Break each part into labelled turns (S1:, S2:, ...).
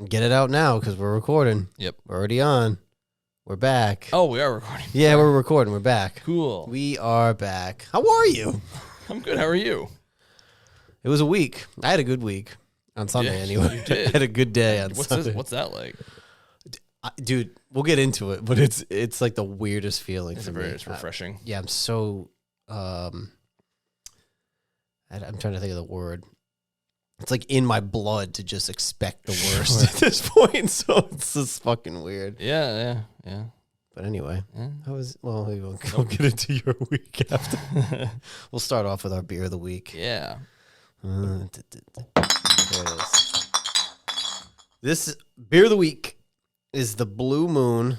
S1: Get it out now because we're recording.
S2: Yep.
S1: We're already on. We're back.
S2: Oh, we are recording.
S1: Yeah, we're recording. We're back.
S2: Cool.
S1: We are back. How are you?
S2: I'm good. How are you?
S1: It was a week. I had a good week on Sunday anyway.
S2: You did.
S1: I had a good day on Sunday.
S2: What's that like?
S1: Dude, we'll get into it, but it's like the weirdest feeling for me.
S2: It's refreshing.
S1: Yeah, I'm so I'm trying to think of the word. It's like in my blood to just expect the worst at this point, so it's just fucking weird.
S2: Yeah.
S1: But anyway,
S2: Yeah.
S1: We won't get into your week after. We'll start off with our beer of the week.
S2: Yeah.
S1: There it is. This beer of the week is the Blue Moon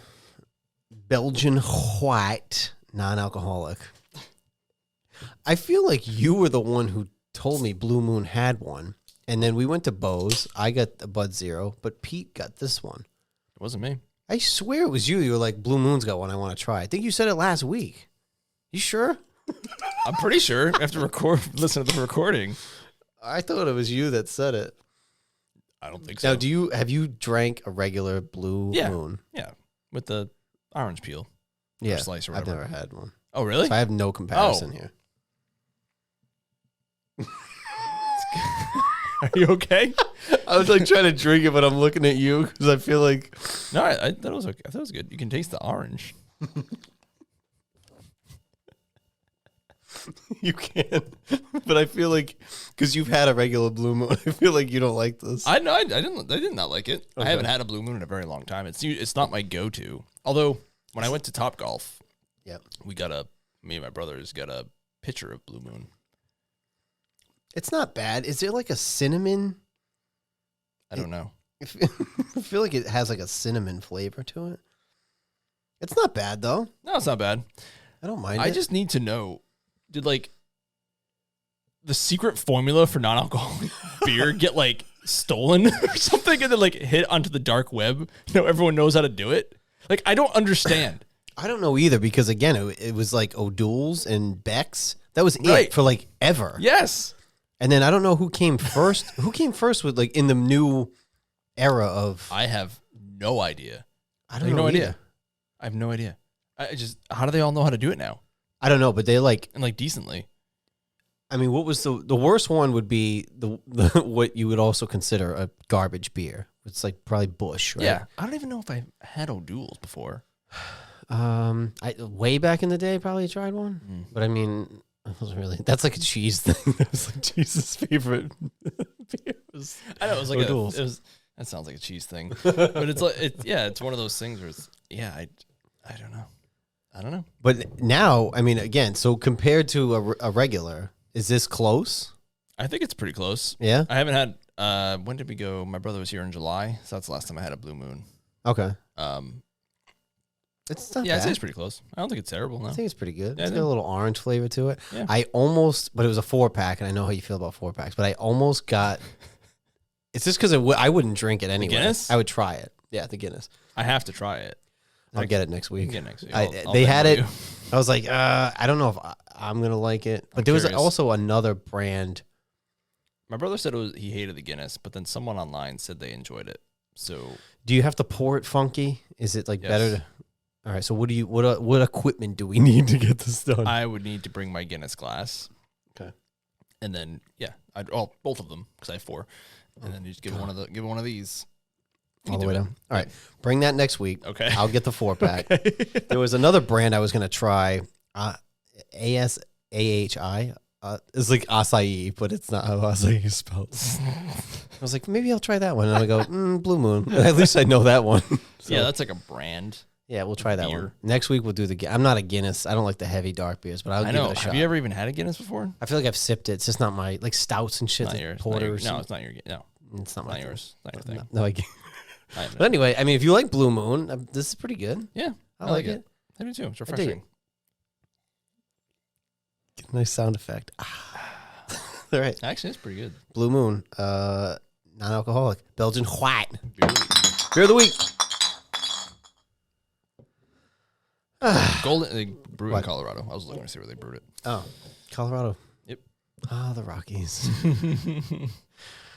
S1: Belgian White non-alcoholic. I feel like you were the one who told me Blue Moon had one. And then we went to Bo's. I got the Bud Zero, but Pete got this one.
S2: It wasn't me.
S1: I swear it was you. You were like, Blue Moon's got one I want to try. I think you said it last week. You sure?
S2: I'm pretty sure. I have to listen to the recording.
S1: I thought it was you that said it.
S2: I don't think so.
S1: Now, have you drank a regular Blue Moon?
S2: Yeah, with the orange peel.
S1: Yeah,
S2: or slice or
S1: I've
S2: whatever.
S1: never had one.
S2: Oh, really?
S1: So I have no comparison here.
S2: Are you okay?
S1: I was like trying to drink it, but I'm looking at you because I feel like
S2: No, I thought it was okay. I thought it was good. You can taste the orange.
S1: you can, but I feel like because you've had a regular Blue Moon, I feel like you don't like this.
S2: I know. I did not like it.
S1: Okay.
S2: I haven't had a Blue Moon in a very long time. It's not my go-to. Although when I went to Topgolf,
S1: Yep.
S2: me and my brothers got a pitcher of Blue Moon.
S1: It's not bad. Is there like a cinnamon?
S2: I don't know.
S1: I feel like it has like a cinnamon flavor to it. It's not bad though.
S2: No, it's not bad.
S1: I don't mind it.
S2: I just need to know, did like the secret formula for non-alcoholic beer get like stolen or something and then like hit onto the dark web? Everyone knows how to do it. Like, I don't understand.
S1: I don't know either because again, it was like O'Doul's and Beck's. That was
S2: Right.
S1: it for like ever.
S2: Yes.
S1: And then I don't know who came first. Who came first with like in the new era of?
S2: I have no idea.
S1: I don't know.
S2: idea. I have no idea. How do they all know how to do it now?
S1: I don't know, but they like.
S2: And like decently.
S1: I mean, what was the worst one would be the what you would also consider a garbage beer. It's like probably Busch, right?
S2: Yeah. I don't even know if I had O'Doul's before.
S1: I way back in the day probably tried one, but I mean, it wasn't really. That's like a cheese thing. That was like Jesus' favorite beer.
S2: I know it was like
S1: O'Doul's.
S2: that sounds like a cheese thing, but it's like it's one of those things where it's I don't know.
S1: But now, I mean, again, so compared to a regular, is this close?
S2: I think it's pretty close.
S1: Yeah.
S2: I haven't had. When did we go? My brother was here in July, so that's the last time I had a Blue Moon.
S1: Okay. It's not
S2: I'd say
S1: bad.
S2: it's pretty close. I don't think it's terrible. No.
S1: I think it's pretty good.
S2: Yeah,
S1: It's got a little orange flavor to it.
S2: Yeah.
S1: But it was a 4-pack, and I know how you feel about 4-packs, but I almost got. It's just because I wouldn't drink it anyway.
S2: Guinness?
S1: I would try it. Yeah, the Guinness.
S2: I have to try it.
S1: I'll get it next week.
S2: You can get it next week.
S1: They had
S2: Venmo
S1: it.
S2: you.
S1: I was like, I don't know if I'm gonna like it. But there was
S2: curious.
S1: also another brand.
S2: My brother said he hated the Guinness, but then someone online said they enjoyed it. So
S1: Do you have to pour it funky? Is it like
S2: Yes.
S1: better to? All right. So what equipment do we need to get this done?
S2: I would need to bring my Guinness glass.
S1: Okay.
S2: And then both of them because I have 4, and then you just give it one of these. You
S1: All
S2: can
S1: the
S2: do
S1: way
S2: it.
S1: down. All right. Bring that next week.
S2: Okay.
S1: I'll get the 4-pack. There was another brand I was gonna try. ASAHI. It's like acai, but it's not how acai is spelled. I was like, maybe I'll try that one. And I go, Blue Moon. At least I know that one. So,
S2: Yeah, that's like a brand.
S1: yeah, we'll try that
S2: beer.
S1: one. Next week we'll do I'm not a Guinness. I don't like the heavy dark beers, but I'll
S2: I
S1: give
S2: know.
S1: it a shot.
S2: Have you ever even had a Guinness before?
S1: I feel like I've sipped it. It's just not my like stouts and shit.
S2: Not
S1: Like
S2: yours.
S1: porters.
S2: No, it's not your. No,
S1: it's not my
S2: not
S1: thing.
S2: yours. Not your thing.
S1: No, I can't.
S2: I have
S1: But anyway, I mean, if you like Blue Moon, this is pretty good.
S2: Yeah,
S1: I like it.
S2: I do too. It's
S1: dig it.
S2: refreshing.
S1: Nice sound effect. All right.
S2: Actually, it's pretty good.
S1: Blue Moon, non-alcoholic, Belgian White.
S2: Beer of the week.
S1: Beer of the week.
S2: Golden. They brew
S1: What?
S2: in Colorado. I was looking to see where they brewed it.
S1: Oh, Colorado.
S2: Yep.
S1: Ah, the Rockies.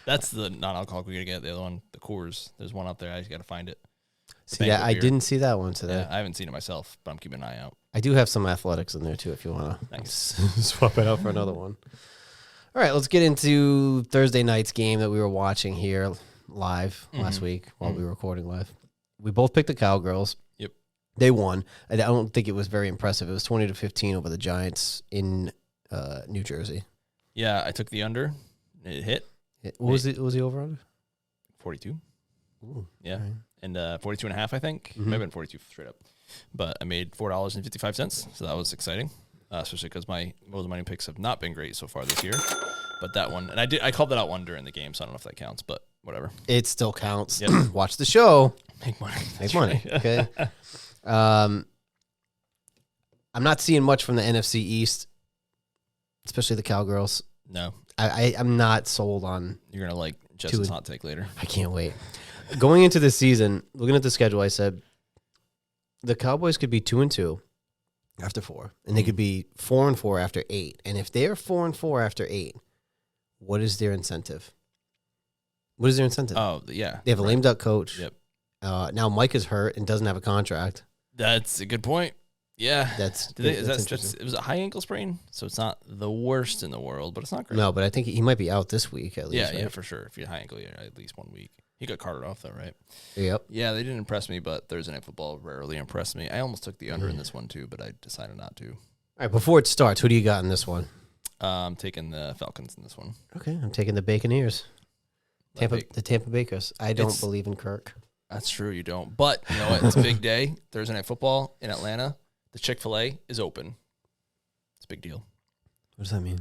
S2: That's the non-alcoholic we're gonna get. The other one, the Coors. There's one out there. I just gotta find it.
S1: See that? I didn't see that one today.
S2: Yeah, I haven't seen it myself, but I'm keeping an eye out.
S1: I do have some athletics in there too if you want to swap it out for another one. All right, let's get into Thursday night's game that we were watching here live last week while we were recording live. We both picked the Cowgirls.
S2: Yep.
S1: They won. I don't think it was very impressive. It was 20-15 over the Giants in New Jersey.
S2: Yeah, I took the under. It hit.
S1: What was the over under?
S2: 42.
S1: Ooh,
S2: yeah.
S1: right.
S2: And 42.5, I think. Maybe been 42 straight up. But I made $4.55, so that was exciting. Especially because my most money picks have not been great so far this year. But that one, and I called that out one during the game, so I don't know if that counts, but whatever.
S1: It still counts.
S2: Yep.
S1: Watch the show.
S2: Make money.
S1: Make money. Okay. I'm not seeing much from the NFC East, especially the Cowgirls.
S2: No.
S1: I'm not sold on.
S2: You're going to like Justin's hot take later.
S1: I can't wait. Going into the season, looking at the schedule, I said the Cowboys could be 2-2 after 4, and they could be 4-4 after 8. And if they're 4-4 after 8, what is their incentive? What is their incentive?
S2: Oh, yeah.
S1: They have a lame duck coach.
S2: Yep.
S1: Now Mike is hurt and doesn't have a contract.
S2: That's a good point. Yeah.
S1: That's
S2: it was a high ankle sprain, so it's not the worst in the world, but it's not great.
S1: No, but I think he might be out this week at least.
S2: Yeah,
S1: right?
S2: yeah, for sure. If you had high ankle, yeah, at least 1 week. He got carted off though, right?
S1: Yep.
S2: Yeah, they didn't impress me, but Thursday Night Football rarely impressed me. I almost took the under in this one too, but I decided not to.
S1: All right, before it starts, who do you got in this one?
S2: I'm taking the Falcons in this one.
S1: Okay, I'm taking the Baconeers. The Tampa Bakers. I don't
S2: It's-
S1: believe in Kirk.
S2: That's true, you don't. But you know what? It's a big day. Thursday Night Football in Atlanta. The Chick-fil-A is open. It's a big deal.
S1: What does that mean?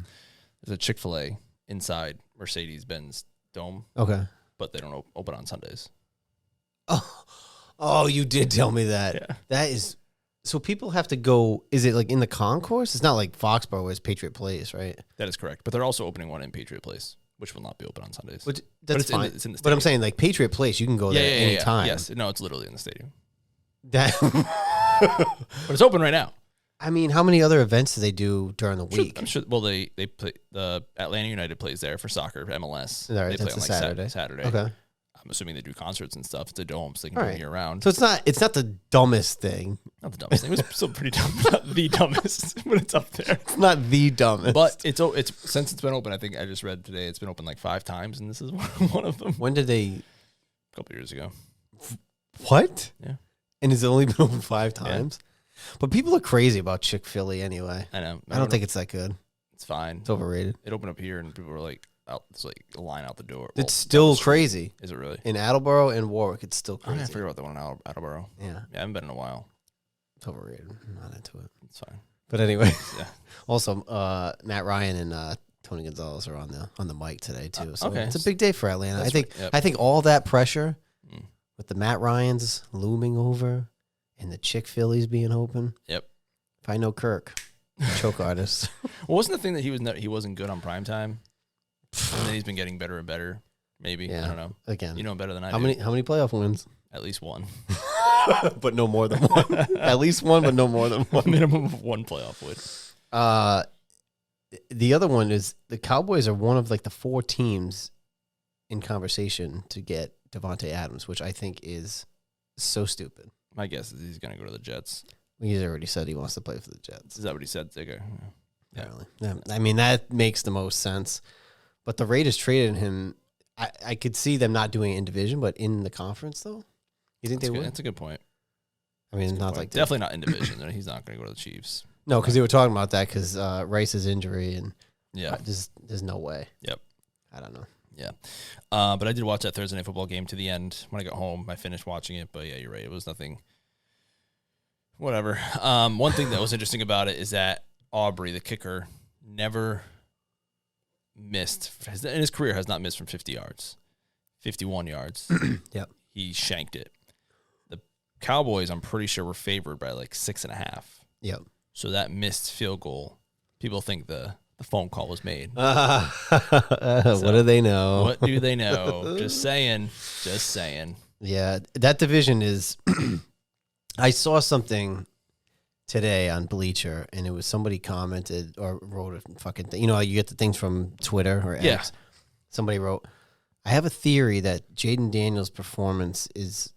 S2: There's a Chick-fil-A inside Mercedes-Benz Dome,
S1: Okay.
S2: but they don't open on Sundays.
S1: Oh, you did tell me that.
S2: Yeah.
S1: That is so people have to go. Is it like in the concourse? It's not like Foxborough where it's Patriot Place, right?
S2: That is correct. But they're also opening one in Patriot Place, which will not be open on Sundays.
S1: Which that's
S2: it's
S1: fine.
S2: it's in the
S1: But I'm
S2: stadium.
S1: saying like Patriot Place, you can go there anytime.
S2: Yes. No, it's literally in the stadium.
S1: That.
S2: But it's open right now.
S1: I mean, how many other events do they do during the week?
S2: I'm sure. Well, they play the Atlanta United plays there for soccer, MLS.
S1: All right,
S2: they play
S1: that's
S2: on
S1: a
S2: like
S1: Saturday.
S2: Saturday.
S1: Okay.
S2: I'm assuming they do concerts and stuff. It's a dome, so they can
S1: All
S2: do
S1: right.
S2: it year round.
S1: So it's not the dumbest thing.
S2: Not the dumbest thing. It was still pretty dumb. Not the dumbest, but it's up there.
S1: It's not the dumbest.
S2: But it's since it's been open. I think I just read today it's been open like 5 times, and this is one of them.
S1: When did they?
S2: A couple years ago.
S1: What?
S2: Yeah.
S1: And it's only been open 5 times. But people are crazy about Chick-fil-A anyway.
S2: I know.
S1: I don't think it's that good.
S2: it's fine.
S1: It's overrated.
S2: It opened up here, and people were like, "Out!" It's like a line out the door.
S1: It's still crazy.
S2: Is it really?
S1: In Attleboro and Warwick, it's still
S2: I
S1: crazy.
S2: forget about the one in Attleboro.
S1: Yeah,
S2: Yeah, I haven't been in a while.
S1: it's overrated. I'm not into it.
S2: It's fine.
S1: But anyway,
S2: Yeah.
S1: also Matt Ryan and Tony Gonzalez are on the mic today too. So
S2: okay.
S1: it's a big day for Atlanta.
S2: That's right.
S1: I think all that pressure
S2: Mm.
S1: with the Matt Ryans looming over and the Chick-fil-A's being open.
S2: Yep.
S1: If I know Kirk, choke artist.
S2: Well, wasn't the thing that he wasn't good on primetime, and then he's been getting better and better. Maybe
S1: Yeah.
S2: I don't know.
S1: Again,
S2: You know him better than I
S1: how
S2: do.
S1: many playoff wins?
S2: At least one.
S1: But no more than one. At least one, but no more than one.
S2: Minimum of one playoff win.
S1: The other one is the Cowboys are one of like the 4 teams in conversation to get Davante Adams, which I think is so stupid.
S2: My guess is he's going to go to the Jets.
S1: He's already said he wants to play for the Jets.
S2: Is that what he said? Okay. Yeah.
S1: Apparently. Yeah. I mean, that makes the most sense. But the Raiders traded him. I could see them not doing it in division, but in the conference, though? You think they would?
S2: That's a good point.
S1: I mean, not like
S2: Definitely not in division. He's not going to go to the Chiefs.
S1: No, because they were talking about that because Rice's injury, and
S2: Yeah.
S1: there's no way.
S2: Yep.
S1: I don't know.
S2: Yeah. But I did watch that Thursday Night Football game to the end. When I got home, I finished watching it. But yeah, you're right. It was nothing. Whatever. One thing that was interesting about it is that Aubrey, the kicker, never missed. In his career, has not missed from 50 yards. 51 yards.
S1: Yep.
S2: He shanked it. The Cowboys, I'm pretty sure, were favored by like 6.5.
S1: Yep.
S2: So that missed field goal, people think the phone call was made.
S1: What do they know?
S2: What do they know? Just saying. Just saying.
S1: Yeah, that division is. I saw something today on Bleacher, and it was somebody commented or wrote a fucking thing. You know, you get the things from Twitter or X.
S2: Yeah.
S1: Somebody wrote, I have a theory that Jaden Daniels' performance is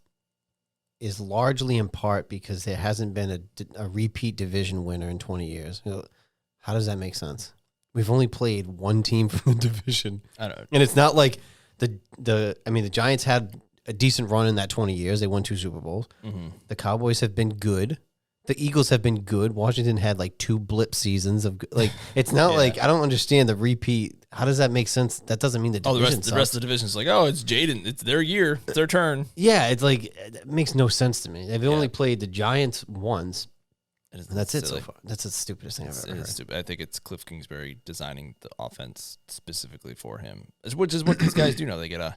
S1: largely in part because there hasn't been a repeat division winner in 20 years. How does that make sense? We've only played one team from the division.
S2: I don't know.
S1: And it's not like the Giants had a decent run in that 20 years. They won 2 Super Bowls.
S2: Mm-hmm.
S1: The Cowboys have been good. The Eagles have been good. Washington had like 2 blip seasons of like. It's not like I don't understand the repeat. How does that make sense? That doesn't mean the division
S2: the rest of the division is like, oh, it's Jaden. It's their year. It's their turn.
S1: Yeah, it's like it makes no sense to me. They've only played the Giants once. And that's it so far. That's the stupidest thing I've ever heard.
S2: Stupid. I think it's Cliff Kingsbury designing the offense specifically for him, which is what these guys do now. They get the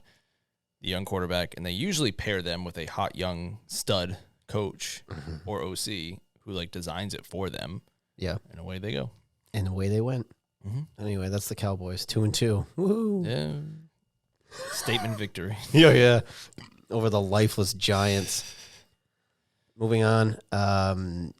S2: young quarterback, and they usually pair them with a hot young stud coach or OC who like designs it for them. Yeah, and away they go.
S1: And away they went. Mm-hmm. Anyway, that's the Cowboys, 2-2. Woohoo!
S2: Yeah, statement victory.
S1: Yeah, over the lifeless Giants. Moving on.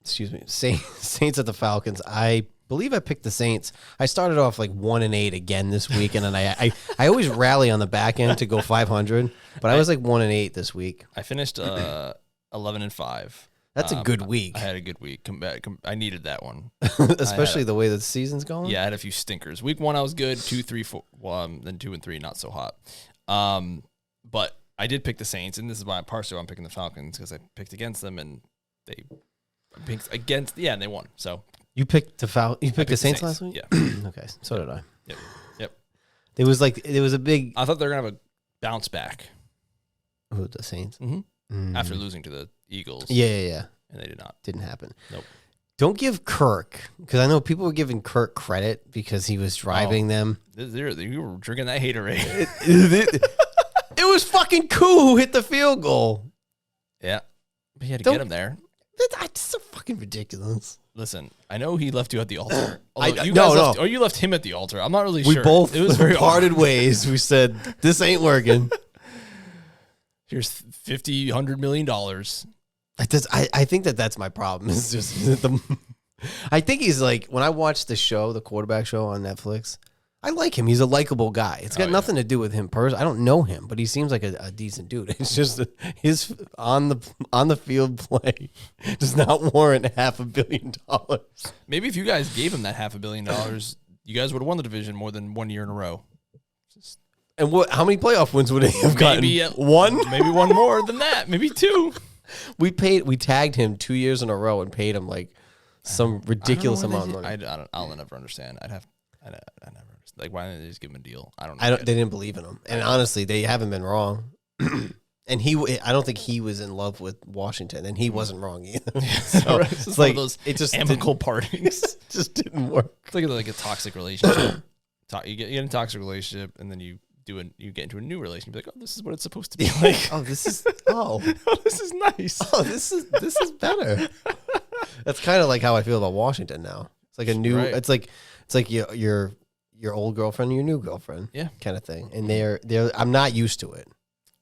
S1: Excuse me. Saints at the Falcons. I believe I picked the Saints. I started off like 1-8 again this week, and then I always rally on the back end to go 500, but I was like 1-8 this week.
S2: I finished 11-5.
S1: That's a good week.
S2: I had a good week. I needed that one,
S1: especially the way the season's going.
S2: Yeah, I had a few stinkers. Week 1 I was good. 2, 3, 4. Then 2 and 3 not so hot. But I did pick the Saints, and this is why partially I'm picking the Falcons because I picked against them, and they picked against and they won. So
S1: you picked the Saints last week.
S2: Yeah.
S1: Okay, so did I.
S2: Yep.
S1: There was a big.
S2: I thought they were gonna have a bounce back.
S1: Who, the Saints?
S2: Mm-hmm. After losing to the Eagles.
S1: Yeah.
S2: And they did not.
S1: Didn't happen.
S2: Nope.
S1: Don't give Kirk, because I know people were giving Kirk credit because he was driving them.
S2: You were drinking that haterade.
S1: It was fucking Koo who hit the field goal.
S2: Yeah. But he had to get him there.
S1: That's so fucking ridiculous.
S2: Listen, I know he left you at the altar. You left him at the altar. I'm not really sure.
S1: We both parted ways. We said, this ain't working.
S2: Here's $50, $100 million.
S1: I think that's my problem. It's just I think he's like, when I watch the show, the quarterback show on Netflix, I like him. He's a likable guy. It's got nothing to do with him personally. I don't know him, but he seems like a decent dude. It's just his on the field play does not warrant $500 million.
S2: Maybe if you guys gave him that $500 million, you guys would have won the division more than 1 year in a row.
S1: And how many playoff wins would he have gotten?
S2: Maybe
S1: one?
S2: Maybe one more than that. Maybe 2.
S1: We tagged him 2 years in a row and paid him like some ridiculous amount of money.
S2: I'll never understand. I never understand. Like, why didn't they just give him a deal? I don't know.
S1: They didn't believe in him. And honestly, they haven't been wrong. And I don't think he was in love with Washington, and he wasn't wrong either. So
S2: it's like those amicable partings.
S1: Just didn't work.
S2: It's like a toxic relationship. You get in a toxic relationship, and then you get into a new relationship. You're like, oh, this is what it's supposed to be like.
S1: This is
S2: nice.
S1: Oh, this is better. That's kind of like how I feel about Washington now. It's like a new. Right. It's like your old girlfriend, your new girlfriend, kind of thing. And they're. I'm not used to it.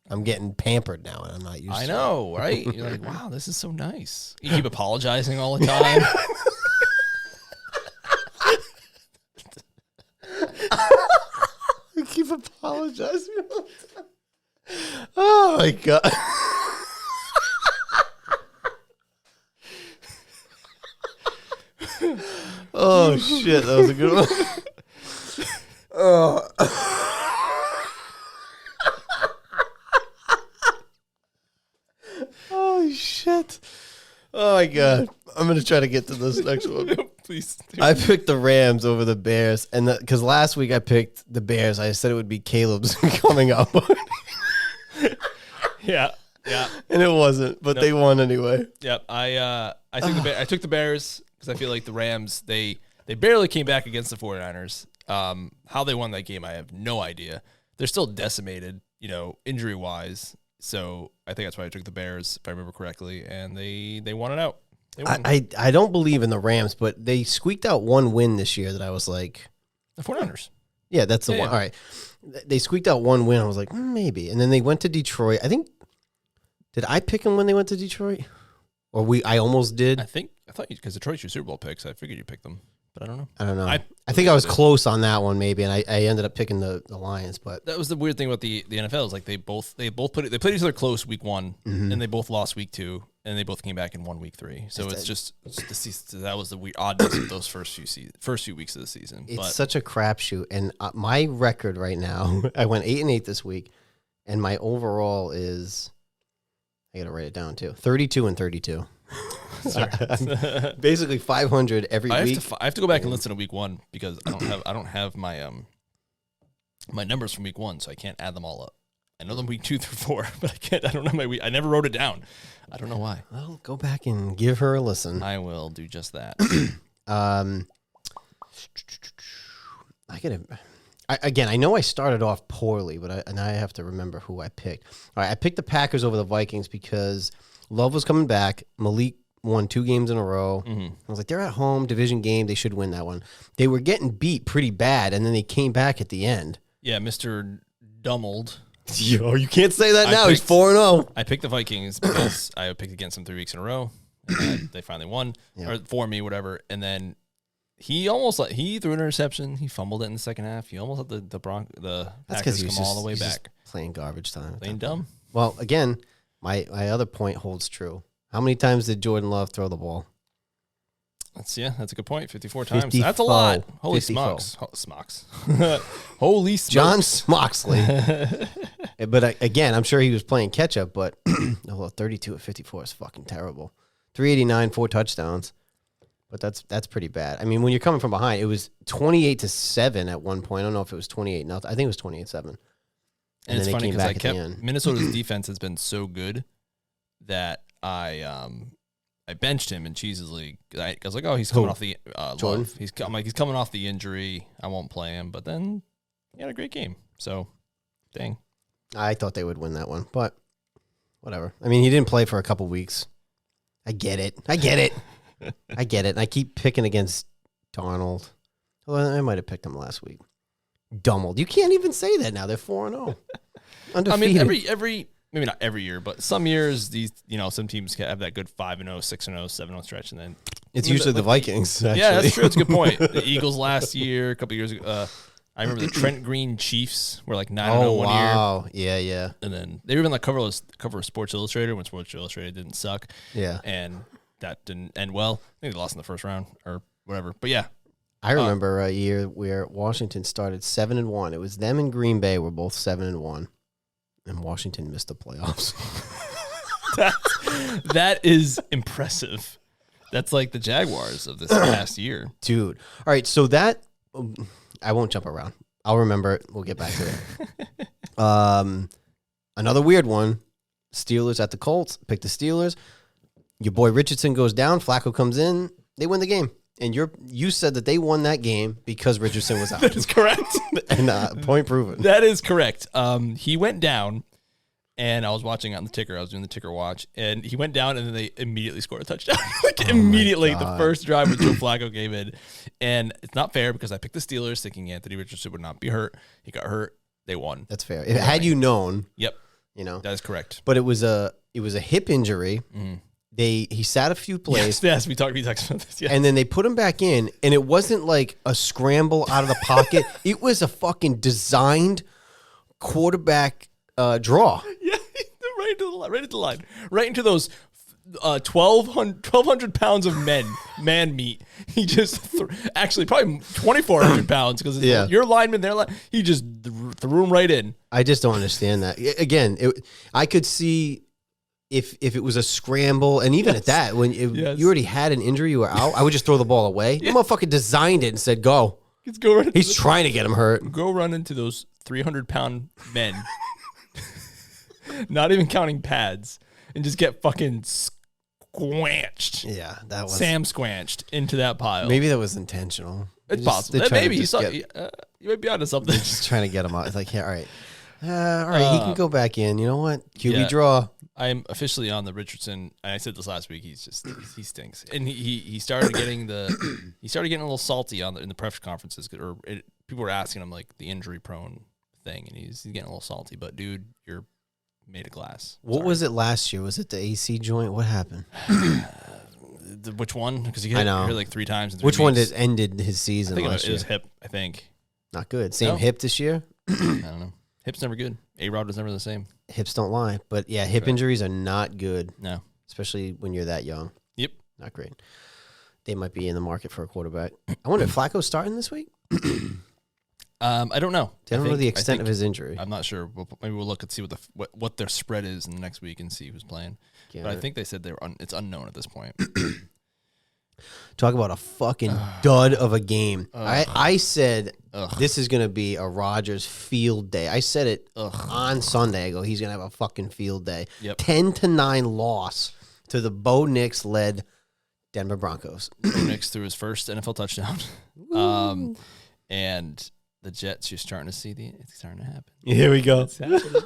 S1: I'm getting pampered now, and I'm not used to it.
S2: I know, right? You're like, wow, this is so nice. You keep apologizing all the time.
S1: I keep apologizing all the time. Oh, my God. Oh, shit. That was a good one. Oh. Oh, shit. Oh, my God. I'm going to try to get to this next one.
S2: Please.
S1: I picked the Rams over the Bears. And because last week I picked the Bears, I said it would be Caleb's coming up.
S2: Yeah.
S1: And it wasn't, but they won anyway.
S2: Yep. I took the Bears because I feel like the Rams, they barely came back against the 49ers. How they won that game, I have no idea. They're still decimated, injury-wise. So I think that's why I took the Bears, if I remember correctly, and they won it out.
S1: I don't believe in the Rams, but they squeaked out one win this year that I was like...
S2: The 49ers.
S1: Yeah, that's the one. All right. They squeaked out one win. I was like, maybe. And then they went to Detroit. I think... Did I pick them when they went to Detroit? Or I almost did?
S2: I thought because Detroit's your Super Bowl picks, I figured you picked them. but I don't know.
S1: I don't know. I think I was close on that one maybe, and I ended up picking the Lions. But
S2: that was the weird thing about the NFL is like they played each other close week 1, and they both lost week 2, and they both came back and won week 3. So that was the weird oddness of those first few weeks of the season.
S1: It's such a crapshoot, and my record right now, I went 8-8 this week, and my overall is, I got to write it down too, 32-32. Basically 500 every week.
S2: I have to go back and listen to week 1 because I don't have my my numbers from week 1, so I can't add them all up. I know them week 2 through 4, but I don't know my week. I never wrote it down. I don't know why.
S1: Well, go back and give her a listen.
S2: I will do just that.
S1: I know I started off poorly, but I have to remember who I picked. All right, I picked the Packers over the Vikings because Love was coming back. Malik won 2 games in a row. I was like, they're at home, division game. They should win that one. They were getting beat pretty bad, and then they came back at the end.
S2: Yeah, Mr. Dummeled.
S1: Yo, you can't say that now. He's 4-0.
S2: I picked the Vikings because I picked against them 3 weeks in a row. And they finally won, or for me, whatever. And then he threw an interception. He fumbled it in the second half. He almost let the Packers come all the way back.
S1: Playing garbage time.
S2: Playing dumb.
S1: Well, again, my other point holds true. How many times did Jordan Love throw the ball?
S2: That's a good point. 54 times. That's a lot. Holy smokes. Holy smokes.
S1: John Smoxley. But again, I'm sure he was playing catch up, but 32 at 54 is fucking terrible. 389, 4 touchdowns. But that's pretty bad. I mean, when you're coming from behind, it was 28-7 at one point. I don't know if it was 28-0. I think it was 28-7.
S2: And it's funny because Minnesota's defense has been so good that I benched him in Cheese's league. I was like, oh, he's coming off the
S1: Jordan.
S2: He's coming off the injury. I won't play him. But then he had a great game. So, dang.
S1: I thought they would win that one, but whatever. I mean, he didn't play for a couple weeks. I get it. I get it. And I keep picking against Darnold. Well, I might have picked him last week. Dummeled. You can't even say that now. They're 4-0. Undefeated.
S2: I mean, every maybe not every year, but some years some teams have that good 5-0, 6-0, 7-0 stretch, and then
S1: it's usually the Vikings. Actually.
S2: Yeah, that's true. That's a good point. The Eagles last year, a couple years ago. I remember the Trent Green Chiefs were like 9-0 one year.
S1: Wow. Yeah.
S2: And then they were even like cover of Sports Illustrated when Sports Illustrated didn't suck.
S1: Yeah.
S2: And that didn't end well. I think they lost in the first round or whatever. But yeah.
S1: I remember a year where Washington started 7-1. It was them and Green Bay were both 7-1. And Washington missed the playoffs.
S2: That is impressive. That's like the Jaguars of this past year.
S1: Dude. All right, so that I won't jump around. I'll remember it. We'll get back to it. Another weird one. Steelers at the Colts. Pick the Steelers. Your boy Richardson goes down. Flacco comes in. They win the game. And you said that they won that game because Richardson was out.
S2: That is correct.
S1: And point proven.
S2: That is correct. He went down, and I was watching on the ticker. I was doing the ticker watch, and he went down, and then they immediately scored a touchdown. Immediately, the first drive with Joe Flacco came in. And it's not fair because I picked the Steelers thinking Anthony Richardson would not be hurt. He got hurt. They won.
S1: That's fair. Had you known.
S2: Yep. That is correct.
S1: But it was a hip injury. Mm-hmm. He sat a few plays.
S2: Yes, we talked about this. Yes.
S1: And then they put him back in, and it wasn't like a scramble out of the pocket. It was a fucking designed quarterback draw.
S2: Yeah, right into the line. Right into those 1,200 pounds of man meat. He just actually probably 2,400 pounds because your lineman, he just threw him right in.
S1: I just don't understand that. Again, I could see if it was a scramble, and even at that, when you already had an injury, you were out, I would just throw the ball away. The motherfucker designed it and said, go. He's trying to get him hurt.
S2: Go run into those 300-pound men, not even counting pads, and just get fucking squanched.
S1: Yeah, that was
S2: Sam squanched into that pile.
S1: Maybe that was intentional.
S2: It's possible. Maybe he saw. You might be onto something.
S1: Just trying to get him out. It's like, yeah, all right, he can go back in. You know what? QB draw.
S2: I'm officially on the Richardson. I said this last week. He stinks, and he started getting a little salty in the press conferences, people were asking him like the injury prone thing, and he's getting a little salty. But dude, you're made of glass.
S1: What was it last year? Was it the AC joint? What happened?
S2: Which one? Because he
S1: I
S2: hit
S1: know.
S2: like 3 times. In 3
S1: Which one
S2: weeks.
S1: that ended his season
S2: I think
S1: last
S2: it
S1: year?
S2: was hip. I think.
S1: Not good. Same
S2: No.
S1: hip this year.
S2: I don't know. Hip's never good. AROD was never the same.
S1: Hips don't lie. But yeah, hip injuries are not good,
S2: No.
S1: especially when you're that young.
S2: Yep.
S1: Not great. They might be in the market for a quarterback. I wonder if Flacco's starting this week?
S2: I don't know.
S1: I don't know the extent of his injury.
S2: I'm not sure. Maybe we'll look and see what their spread is in the next week and see who's playing.
S1: Yeah.
S2: But I think they said it's unknown at this point.
S1: Talk about a fucking dud of a game. I said this is going to be a Rodgers field day. I said it on Sunday. I go, he's going to have a fucking field day.
S2: Yep.
S1: 10-9 loss to the Bo Nix-led Denver Broncos.
S2: Nix threw his first NFL touchdown. And the Jets, you're starting to see it's starting to happen.
S1: Here we go.
S2: It's happening.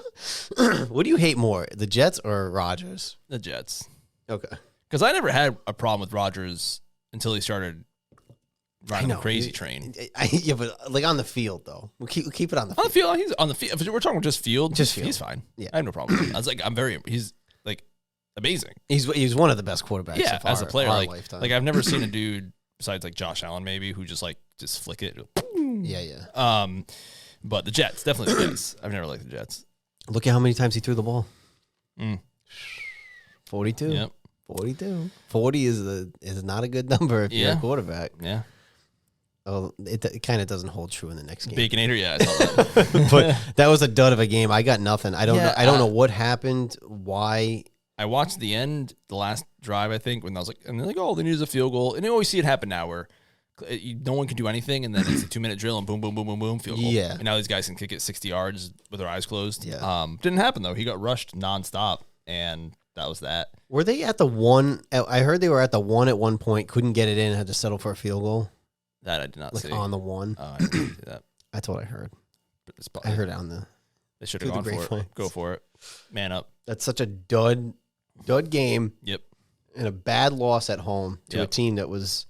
S1: What do you hate more, the Jets or Rodgers?
S2: The Jets.
S1: Okay.
S2: Because I never had a problem with Rodgers until he started riding the crazy train.
S1: Yeah, but like on the field, though. We'll keep it on the
S2: On
S1: field.
S2: the field, he's on the field. If we're talking just field, he's fine.
S1: Yeah.
S2: I have no problem with him. I was like, he's like amazing.
S1: He's one of the best quarterbacks
S2: Yeah,
S1: of
S2: as a player,
S1: our
S2: like
S1: lifetime.
S2: I've never seen a dude besides like Josh Allen maybe who just flick it.
S1: Yeah.
S2: But the Jets, definitely the Jets. I've never liked the Jets.
S1: Look at how many times he threw the ball. 42.
S2: Yep.
S1: 42. 40 is not a good number if you're a quarterback.
S2: Yeah.
S1: Oh, it kind of doesn't hold true in the next game.
S2: Baconator, yeah, I saw that.
S1: But that was a dud of a game. I got nothing. I don't
S2: Yeah,
S1: know. I don't know what happened. Why?
S2: I watched the end, the last drive, I think, when I was like, and they're like, oh, they need a field goal. And you always see it happen now where no one can do anything, and then it's a 2-minute drill, and boom, boom, boom, boom, boom, field goal.
S1: Yeah.
S2: And now these guys can kick it 60 yards with their eyes closed.
S1: Yeah.
S2: Didn't happen, though. He got rushed nonstop, and that was that.
S1: Were they at the one? I heard they were at the one at one point, couldn't get it in, had to settle for a field goal.
S2: That I did not see.
S1: On the one.
S2: I didn't see that.
S1: That's what I heard.
S2: But
S1: I heard it on the.
S2: They should have gone for it. Go for it. Man up.
S1: That's such a dud game.
S2: Yep.
S1: And a bad loss at home to a team that was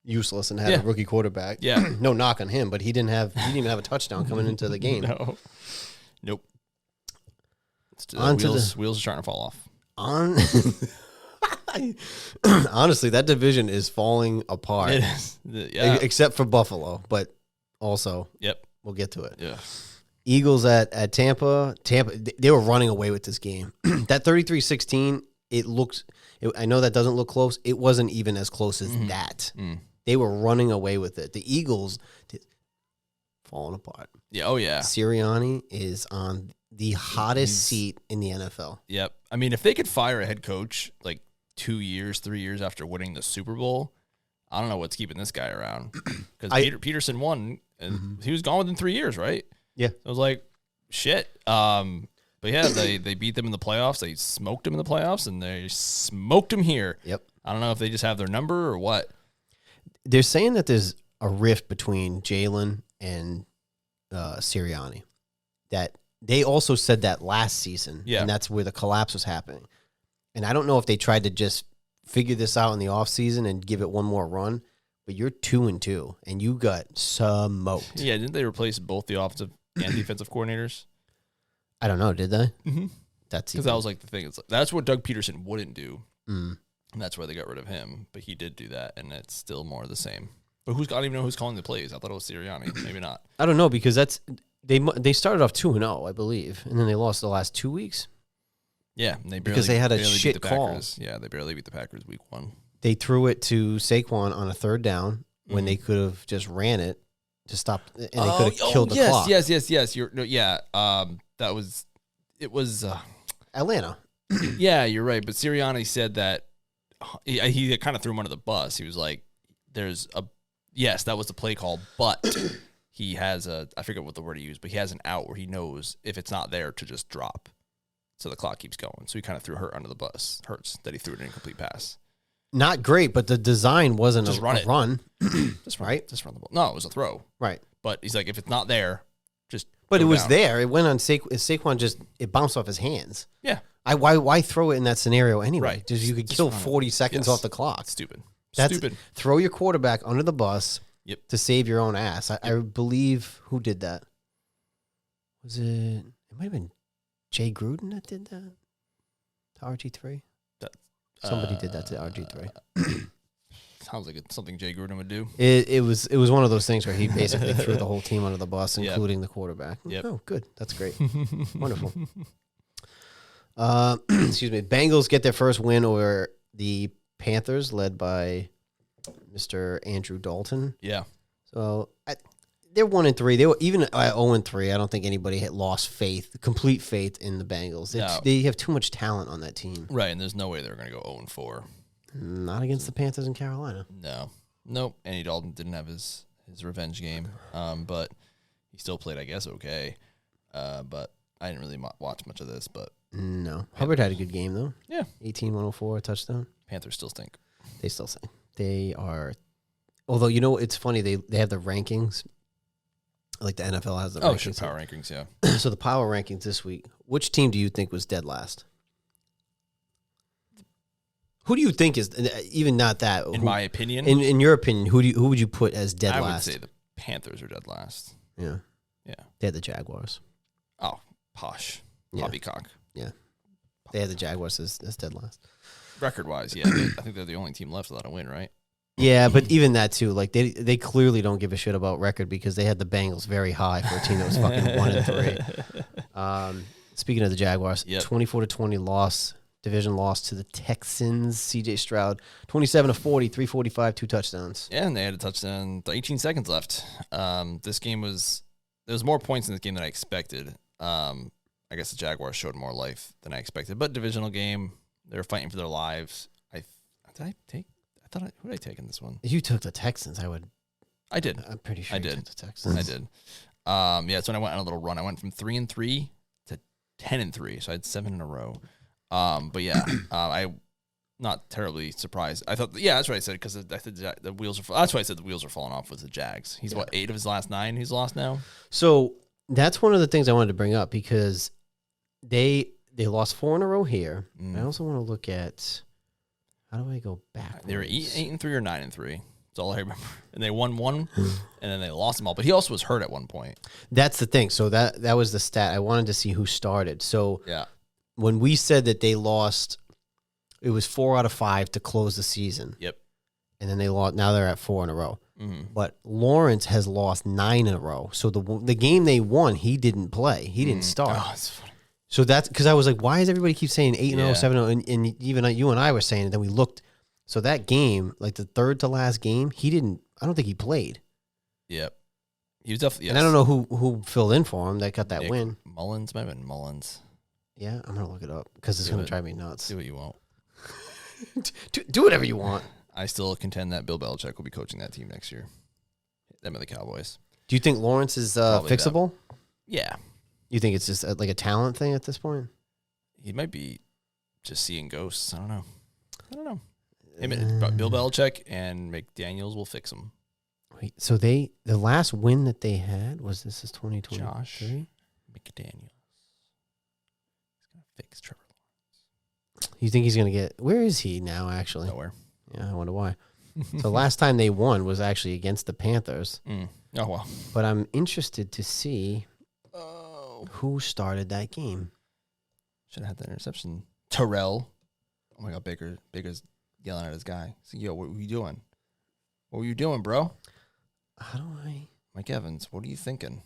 S1: useless and had a rookie quarterback.
S2: Yeah.
S1: No knock on him, but he didn't even have a touchdown coming into the game.
S2: No. Nope. Wheels are starting to fall off.
S1: Honestly, that division is falling apart.
S2: It is. Yeah.
S1: Except for Buffalo, but also we'll get to it.
S2: Yeah.
S1: Eagles at Tampa. They were running away with this game. That 33-16, I know that doesn't look close. It wasn't even as close as that. They were running away with it. The Eagles falling apart.
S2: Yeah. Oh, yeah.
S1: Sirianni is on the hottest seat in the NFL.
S2: Yep. I mean, if they could fire a head coach like 2 years, 3 years after winning the Super Bowl, I don't know what's keeping this guy around. Because Peterson won, and he was gone within 3 years, right?
S1: Yeah.
S2: I was like, shit. But yeah, they beat them in the playoffs. They smoked them in the playoffs, and they smoked them here.
S1: Yep.
S2: I don't know if they just have their number or what.
S1: They're saying that there's a rift between Jalen and Sirianni. That they also said that last season, and that's where the collapse was happening. And I don't know if they tried to just figure this out in the offseason and give it one more run, but you're 2-2, and you got smoked.
S2: Yeah, didn't they replace both the offensive and defensive coordinators?
S1: I don't know, did they?
S2: Mm-hmm.
S1: That's
S2: because that was like the thing. That's what Doug Peterson wouldn't do,
S1: and
S2: that's why they got rid of him. But he did do that, and it's still more the same. But I don't even know who's calling the plays. I thought it was Sirianni. Maybe not.
S1: I don't know because they started off 2-0, I believe, and then they lost the last 2 weeks.
S2: Yeah,
S1: because they had a shit call.
S2: Yeah, they barely beat the Packers week 1.
S1: They threw it to Saquon on a third down when they could have just ran it to stop, and they could have killed the clock.
S2: Yes. It was
S1: Atlanta.
S2: Yeah, you're right. But Sirianni said that he kind of threw him under the bus. He was like, yes, that was the play call, but he has I forget what the word he used, but he has an out where he knows if it's not there to just drop. So the clock keeps going. So he kind of threw Hurt under the bus. Hurts that he threw an incomplete pass.
S1: Not great, but the design wasn't
S2: just
S1: a
S2: run.
S1: Just right?
S2: Just run the ball. No, it was a throw.
S1: Right.
S2: But he's like, if it's not there, just
S1: But it was
S2: down.
S1: there. It went on Saquon it bounced off his hands.
S2: Yeah.
S1: Why throw it in that scenario anyway?
S2: Right.
S1: Just you could kill 40 seconds off the clock.
S2: Stupid.
S1: Throw your quarterback under the bus to save your own ass. I believe who did that? It might have been Jay Gruden that did that to RG3. Somebody did that to RG3.
S2: Sounds like it's something Jay Gruden would do.
S1: It was one of those things where he basically threw the whole team under the bus, including the quarterback.
S2: Yep.
S1: Oh, good. That's great. Wonderful. Excuse me. Bengals get their first win over the Panthers, led by Mr. Andrew Dalton.
S2: Yeah.
S1: So they're 1-3. They were even at 0-3. I don't think anybody had lost complete faith in the Bengals. They have too much talent on that team.
S2: Right, and there's no way they're going to go 0-4.
S1: Not against the Panthers in Carolina.
S2: No. Nope. Andy Dalton didn't have his revenge game, but he still played, I guess, okay. But I didn't really watch much of this. But
S1: no. Hubbard had a good game, though.
S2: Yeah.
S1: 18-104, a touchdown.
S2: Panthers still stink.
S1: They still stink. They are... Although, you know, it's funny. They have the rankings. Like the NFL has the rankings.
S2: Oh, sure. Power rankings, yeah.
S1: So the power rankings this week. Which team do you think was dead last? Who do you think is, even not that?
S2: In my opinion?
S1: In your opinion, who would you put as dead last?
S2: I would say the Panthers are dead last.
S1: Yeah.
S2: Yeah.
S1: They had the Jaguars.
S2: Oh, posh.
S1: Yeah.
S2: Poppycock.
S1: Yeah. They had the Jaguars as dead last.
S2: Record-wise, yeah. I think they're the only team left without a win, right?
S1: Yeah, but even that, too. Like, they clearly don't give a shit about record because they had the Bengals very high for a team that was fucking 1-3. Speaking of the Jaguars, 24-20 loss. Division loss to the Texans. C.J. Stroud, 27-40, 345, 2 touchdowns.
S2: Yeah, and they had a touchdown. 18 seconds left. This game there was more points in this game than I expected. I guess the Jaguars showed more life than I expected. But divisional game, they were fighting for their lives. Who did I take in this one?
S1: If you took the Texans,
S2: I did.
S1: I'm pretty sure
S2: I did.
S1: took the Texans.
S2: I did. So when I went on a little run, I went from 3-3 to 10-3. So I had 7 in a row. But yeah, I'm not terribly surprised. I thought, that's what I said, because I said the wheels are. That's why I said the wheels are falling off with the Jags. He's 8 of his last 9 he's lost now.
S1: So that's one of the things I wanted to bring up because they lost 4 in a row here. I also want to look at how do I go back?
S2: They were 8-3 or 9-3. That's all I remember. And they won 1, and then they lost them all. But he also was hurt at one point.
S1: That's the thing. So that was the stat. I wanted to see who started. So
S2: yeah.
S1: When we said that they lost, it was 4 out of 5 to close the season.
S2: Yep.
S1: And then they lost. Now they're at 4 in a row.
S2: Mm-hmm.
S1: But Lawrence has lost 9 in a row. So the game they won, he didn't play. He didn't start.
S2: Oh, that's funny.
S1: So that's because I was like, why does everybody keep saying 8-0, 7-0? And even you and I were saying it. Then we looked. So that game, like the third to last game, I don't think he played.
S2: Yep. He was definitely. Yes.
S1: And I don't know who filled in for him that got that win.
S2: Mullins might have been Mullins.
S1: Yeah, I'm gonna look it up because it's gonna drive me nuts.
S2: Do what you want.
S1: do whatever you want.
S2: I still contend that Bill Belichick will be coaching that team next year. Them and the Cowboys.
S1: Do you think Lawrence is fixable?
S2: Yeah.
S1: You think it's just like a talent thing at this point?
S2: He might be just seeing ghosts. I don't know. Him and Bill Belichick and McDaniels will fix him.
S1: Wait, so the last win that they had was this is 2023?
S2: Josh McDaniels. Fix Trevor Lawrence.
S1: You think he's going to get... Where is he now, actually?
S2: Nowhere.
S1: Yeah, I wonder why. So last time they won was actually against the Panthers.
S2: Oh, well.
S1: But I'm interested to see who started that game.
S2: Should have had that interception. Terrell. Oh, my God. Baker's yelling at his guy. So, yo, what were you doing? What were you doing, bro?
S1: How do I...
S2: Mike Evans, what are you thinking?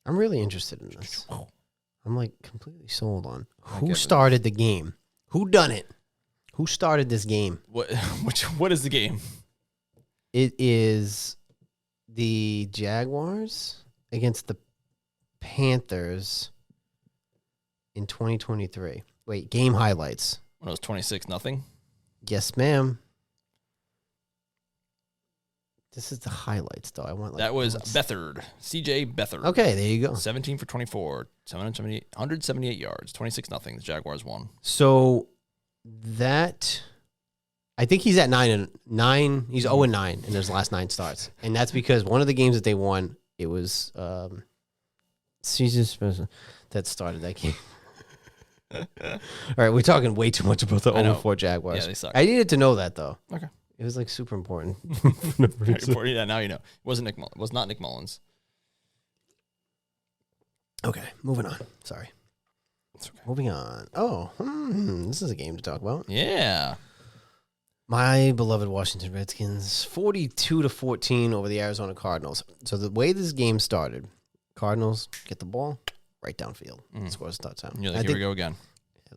S1: I'm really interested in this. I'm like completely sold on who
S2: Evans.
S1: started the game. Who done it? Who started this game?
S2: What is the game?
S1: It is the Jaguars against the Panthers in 2023. Wait, game highlights.
S2: When it was 26-0?
S1: Yes, ma'am. This is the highlights, though. I want
S2: that was Beathard. C.J. Beathard.
S1: Okay, there you go.
S2: 17 for 24, 178 yards, 26-0. The Jaguars won.
S1: So that, I think he's at 9. He's 0-9 in his last 9 starts, and that's because one of the games that they won, it was season that started that game. All right, we're talking way too much about the 0-4 Jaguars.
S2: Yeah, they suck.
S1: I needed to know that though.
S2: Okay.
S1: It was like super important.
S2: Yeah, now you know. It wasn't Nick. It was not Nick Mullins.
S1: Okay, moving on. Sorry.
S2: It's okay.
S1: Moving on. Oh, this is a game to talk about.
S2: Yeah.
S1: My beloved Washington Redskins, 42-14 over the Arizona Cardinals. So the way this game started, Cardinals get the ball right downfield. Scores a touchdown.
S2: You're like, here we go again.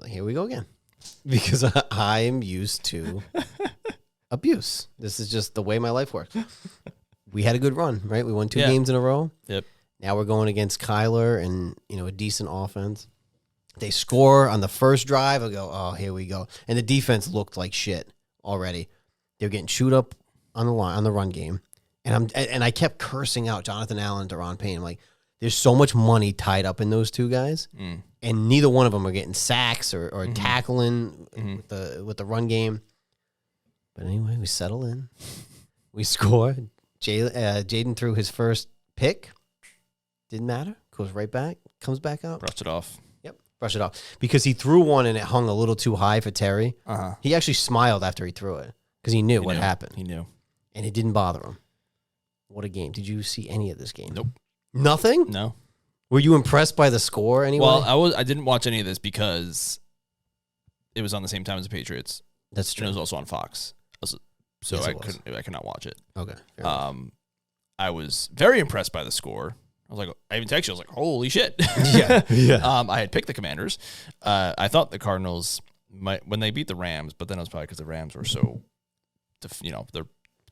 S1: Here we go again. Because I am used to abuse. This is just the way my life works. We had a good run, right? We won 2 games in a row.
S2: Yep.
S1: Now we're going against Kyler and, a decent offense. They score on the first drive. I go, oh, here we go. And the defense looked like shit already. They're getting chewed up on the line, on the run game. And I kept cursing out Jonathan Allen and Davante Payne. I'm like, there's so much money tied up in those two guys. And neither one of them are getting sacks or tackling with the run game. But anyway, we settle in. We score. Jaden threw his first pick. Didn't matter. Goes right back. Comes back out.
S2: Brushed it off.
S1: Yep. Brush it off. Because he threw one and it hung a little too high for Terry. He actually smiled after he threw it because he knew what happened.
S2: He knew.
S1: And it didn't bother him. What a game. Did you see any of this game?
S2: Nope.
S1: Nothing?
S2: No.
S1: Were you impressed by the score anyway?
S2: Well, I didn't watch any of this because it was on the same time as the Patriots.
S1: That's true.
S2: And it was also on Fox. So
S1: Yes,
S2: I could not watch it.
S1: Okay.
S2: I was very impressed by the score. I was like, I even texted you. I was like, holy shit.
S1: Yeah.
S2: I had picked the Commanders. I thought the Cardinals might when they beat the Rams, but then it was probably because the Rams were so, they're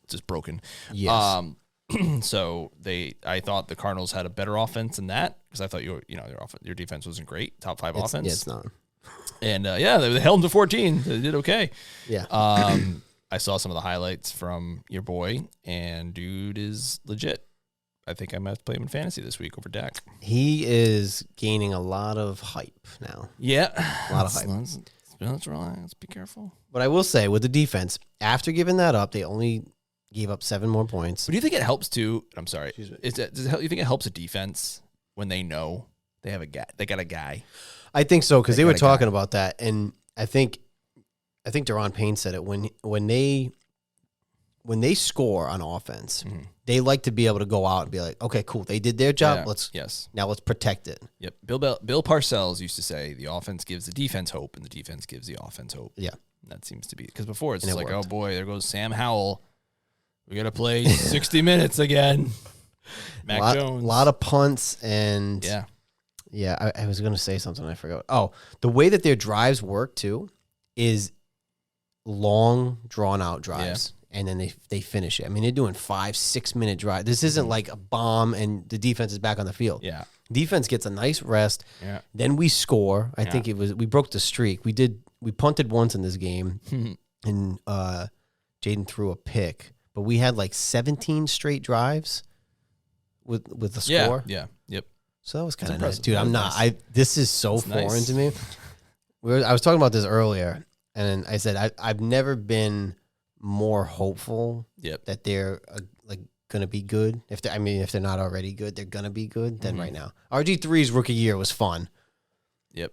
S2: just broken.
S1: Yes.
S2: So I thought the Cardinals had a better offense than that because I thought your defense wasn't great, top 5 offense.
S1: Yeah, it's not.
S2: And they held them to 14. They did okay.
S1: Yeah.
S2: I saw some of the highlights from your boy, and dude is legit. I think I might have to play him in fantasy this week over Dak.
S1: He is gaining a lot of hype now.
S2: Yeah.
S1: A lot of hype.
S2: Let's relax. Let's be careful.
S1: But I will say, with the defense, after giving that up, they only gave up 7 more points.
S2: But do you think it helps too? I'm sorry.
S1: Excuse me.
S2: You think it helps a defense when they know they have a guy? They got a guy.
S1: I think so, because they were talking about that, and I think Davante Payne said it when they score on offense, they like to be able to go out and be like, okay, cool, they did their job.
S2: Yeah.
S1: Now let's protect it.
S2: Yep. Bill Parcells used to say the offense gives the defense hope, and the defense gives the offense hope.
S1: Yeah,
S2: that seems to be because before it's
S1: and
S2: like,
S1: worked.
S2: oh boy, there goes Sam Howell. We got to play 60 minutes again. Mac Jones.
S1: A lot of punts and
S2: yeah.
S1: I was going to say something I forgot. Oh, the way that their drives work too is long, drawn out drives. Yeah. And then they finish it. I mean, they're doing 5-6 minute drive. This isn't like a bomb and the defense is back on the field.
S2: Yeah.
S1: Defense gets a nice rest.
S2: Yeah.
S1: Then we score. I think we broke the streak. We punted once in this game and Jaden threw a pick, but we had like 17 straight drives with the score.
S2: Yeah. Yep.
S1: So that was kind of nice. Dude, this is so foreign to me. I was talking about this earlier and I said, I've never been more hopeful that they're going to be good. If they're not already good, they're going to be good than right now. RG3's rookie year was fun.
S2: Yep.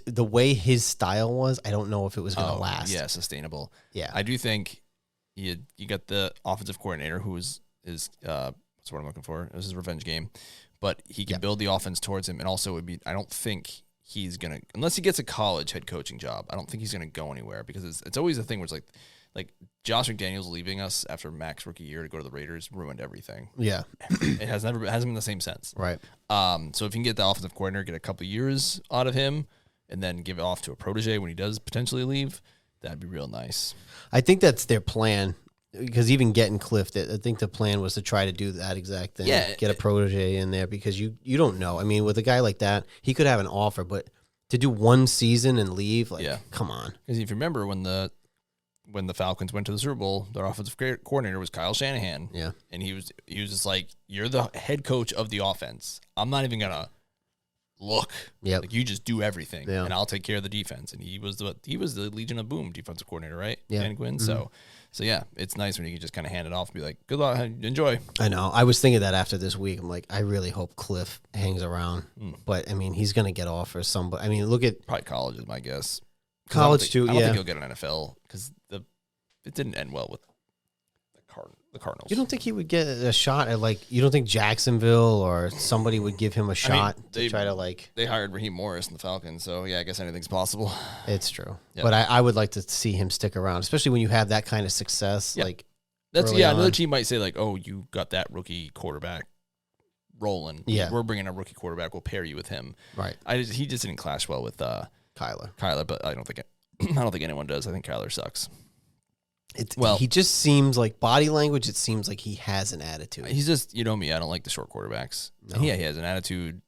S1: The way his style was, I don't know if it was going to last.
S2: Yeah, sustainable.
S1: Yeah.
S2: I do think you got the offensive coordinator who is what's what I'm looking for. It was his revenge game. But he can build the offense towards him, and also I don't think he's going to, unless he gets a college head coaching job, I don't think he's going to go anywhere because it's always a thing where it's like Josh McDaniels leaving us after Mac's rookie year to go to the Raiders ruined everything.
S1: Yeah.
S2: It hasn't been the same sense.
S1: Right.
S2: So if you can get the offensive coordinator, get a couple of years out of him, and then give it off to a protege when he does potentially leave, that'd be real nice.
S1: I think that's their plan. Because even getting Cliff, I think the plan was to try to do that exact thing.
S2: Yeah.
S1: Get a protege in there because you don't know. I mean, with a guy like that, he could have an offer, but to do one season and leave, come on.
S2: Because if you remember when the Falcons went to the Super Bowl, their offensive coordinator was Kyle Shanahan.
S1: Yeah.
S2: And he was just like, you're the head coach of the offense. I'm not even going to look.
S1: Yep.
S2: Like, you just do everything,
S1: yeah.
S2: and I'll take care of the defense. And he was the Legion of Boom defensive coordinator, right?
S1: Yeah.
S2: Dan Quinn.
S1: Mm-hmm.
S2: So yeah, it's nice when you can just kind of hand it off and be like, good luck, enjoy.
S1: I know. I was thinking that after this week. I'm like, I really hope Cliff hangs around. But, I mean, he's going to get off or somebody. I mean, look at...
S2: Probably college is my guess.
S1: College, too,
S2: I don't think he'll get an NFL because it didn't end well with the Cardinals.
S1: You don't think he would get a shot at you don't think Jacksonville or somebody would give him a shot to try to
S2: They hired Raheem Morris in the Falcons, so yeah, I guess anything's possible.
S1: It's true.
S2: Yep.
S1: But I would like to see him stick around, especially when you have that kind of success.
S2: Yep. Another team might say oh, you got that rookie quarterback rolling.
S1: Yeah.
S2: We're bringing a rookie quarterback. We'll pair you with him.
S1: Right.
S2: He just didn't clash well with
S1: Kyler,
S2: but I don't think anyone does. I think Kyler sucks.
S1: He just seems like body language. It seems like he has an attitude.
S2: He's just, me, I don't like the short quarterbacks. No. Yeah, he has an attitude.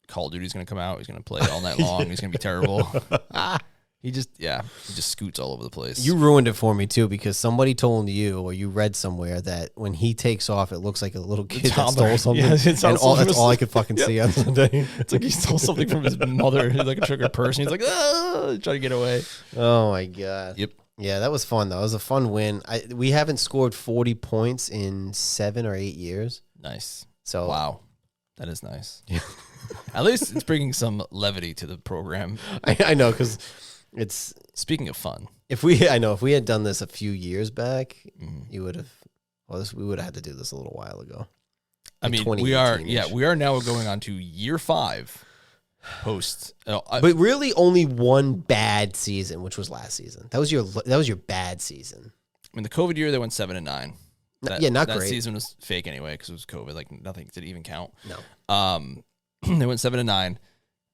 S2: Call of Duty's going to come out. He's going to play all night long. He's going to be terrible. He just scoots all over the place.
S1: You ruined it for me too, because somebody told you or you read somewhere that when he takes off, it looks like a little kid that stole something. Yeah, that's all I could fucking see on Sunday.
S2: It's like he stole something from his mother. He's like a trigger person. He's like, trying to get away.
S1: Oh my God.
S2: Yep.
S1: Yeah, that was fun though. It was a fun win. We haven't scored 40 points in 7 or 8 years.
S2: Nice.
S1: So
S2: wow, that is nice. At least it's bringing some levity to the program.
S1: I know, because it's
S2: speaking of fun.
S1: If we had done this a few years back, you would have. Well, we would have had to do this a little while ago.
S2: I mean, we are now going on to year 5. But
S1: really only one bad season, which was last season. That was your bad season.
S2: I mean, the COVID year they went 7-9.
S1: Not
S2: that
S1: great.
S2: Season was fake anyway because it was COVID. Like nothing did even count.
S1: No.
S2: They went 7-9.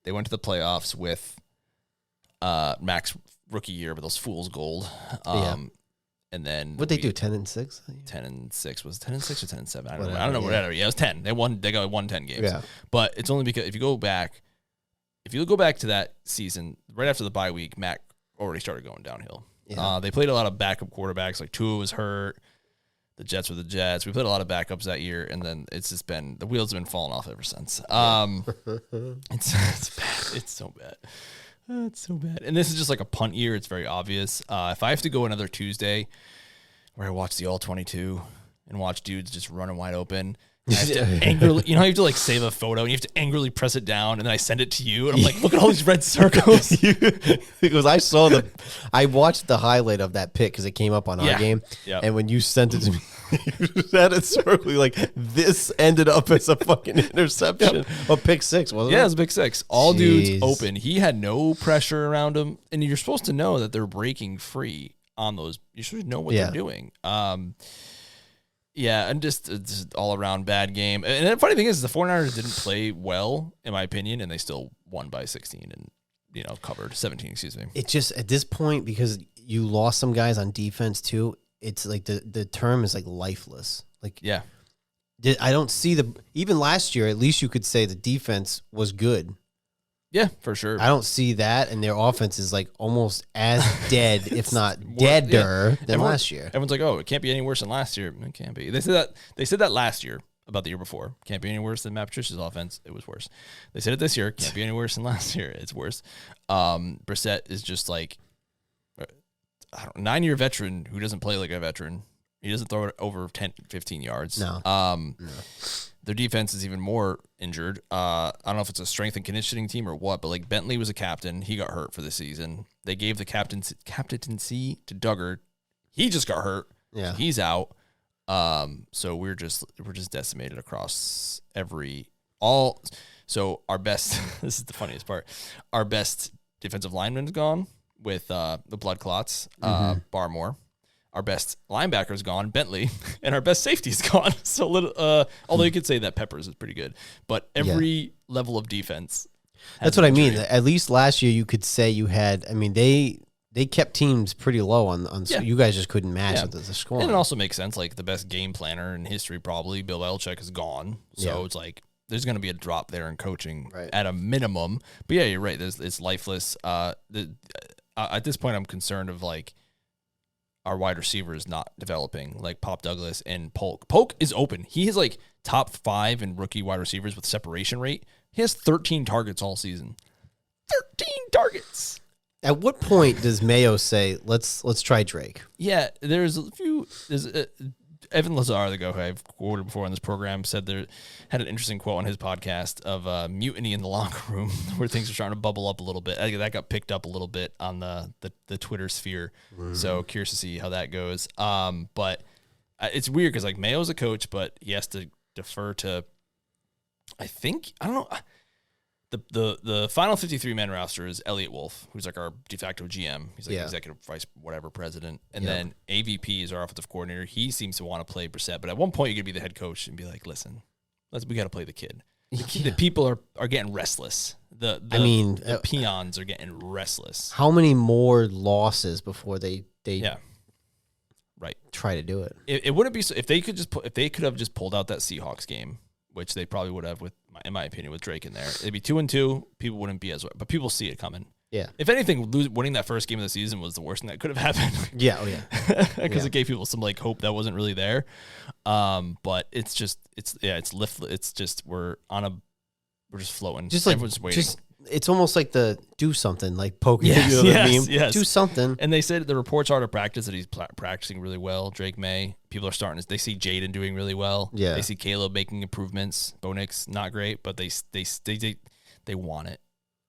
S2: They went to the playoffs with Mac's rookie year, but those fools gold. And then
S1: what they do 10-6?
S2: 10-6 was 10-6 or 10-7. I don't know. Whatever. Yeah, it was 10. They won 10 games. Yeah. But it's only because if you go back to that season, right after the bye week, Mac already started going downhill. Yeah. They played a lot of backup quarterbacks. Like Tua was hurt. The Jets were the Jets. We played a lot of backups that year, and then it's just been the wheels have been falling off ever since. It's bad. It's so bad. It's so bad. And this is just like a punt year. It's very obvious. If I have to go another Tuesday where I watch the All 22 and watch dudes just running wide open, I have to angrily, you have to like save a photo and you have to angrily press it down, and then I send it to you, and I'm like, look at all these red circles.
S1: Because I watched the highlight of that pick because it came up on our game, and when you sent it to me, you had it circling like this ended up as a fucking interception. A pick 6, wasn't it?
S2: Yeah, it was a pick 6. All dudes open. He had no pressure around him, and you're supposed to know that they're breaking free on those. You should know what they're doing. Yeah, and just all around bad game. And the funny thing is, the 49ers didn't play well, in my opinion, and they still won by 16 and covered 17. Excuse me.
S1: It just at this point, because you lost some guys on defense too. It's like the term is like lifeless. Like I don't see even last year. At least you could say the defense was good.
S2: Yeah, for sure.
S1: I don't see that, and their offense is like almost as dead, if not deader, than last year.
S2: Everyone's like, "Oh, it can't be any worse than last year." It can't be. They said that last year about the year before. Can't be any worse than Matt Patricia's offense. It was worse. They said it this year. Can't be any worse than last year. It's worse. Brissett is just like 9-year veteran who doesn't play like a veteran. He doesn't throw it over 10, 15 yards.
S1: No.
S2: Their defense is even more injured. I don't know if it's a strength and conditioning team or what, but like Bentley was a captain. He got hurt for the season. They gave the captaincy to Duggar. He just got hurt.
S1: Yeah.
S2: He's out. So we're just decimated across so our best, this is the funniest part. Our best defensive lineman's gone with the blood clots, Barmore. Our best linebacker's gone, Bentley, and our best safety's gone. So, although you could say that Peppers is pretty good, but every level of defense.
S1: That's what I mean. At least last year, you could say you had. I mean, they kept teams pretty low on. You guys just couldn't match the score.
S2: And it also makes sense. Like the best game planner in history, probably Bill Belichick, is gone. So it's like there's going to be a drop there in coaching at a minimum. But yeah, you're right. It's lifeless. At this point, I'm concerned of like. Our wide receiver is not developing, like Pop Douglas and Polk. Polk is open. He is like top 5 in rookie wide receivers with separation rate. He has 13 targets all season. 13 targets.
S1: At what point does Mayo say, let's try Drake?
S2: Yeah, there's Evan Lazar, the guy who I've quoted before on this program, had an interesting quote on his podcast of mutiny in the locker room where things are starting to bubble up a little bit. I think that got picked up a little bit on the Twitter sphere. So curious to see how that goes. But It's weird because like Mayo's a coach, but he has to defer to. I don't know. The final 53-man roster is Elliot Wolf, who's like our de facto GM. He's like executive vice whatever president. And then AVP is our offensive coordinator. He seems to want to play Brissett, but at one point you could be the head coach and be like, listen, we got to play the kid. The people are getting restless. The peons are getting restless.
S1: How many more losses before they
S2: right
S1: try to do it?
S2: It wouldn't be so if they could have just pulled out that Seahawks game, which they probably would have in my opinion, with Drake in there. It'd be 2-2. People wouldn't be but people see it coming. Yeah. If anything, winning that first game of the season was the worst thing that could have happened.
S1: Yeah. Oh yeah.
S2: Because it gave people some like hope that wasn't really there. But it's just we're just floating.
S1: Just like
S2: everyone's waiting.
S1: It's almost like the do something, like poker. Yes. Do something.
S2: And they said the reports are to practice that he's practicing really well. Drake May. People are starting to. They see Jaden doing really well.
S1: Yeah.
S2: They see Caleb making improvements. Bo Nix not great, but they want it.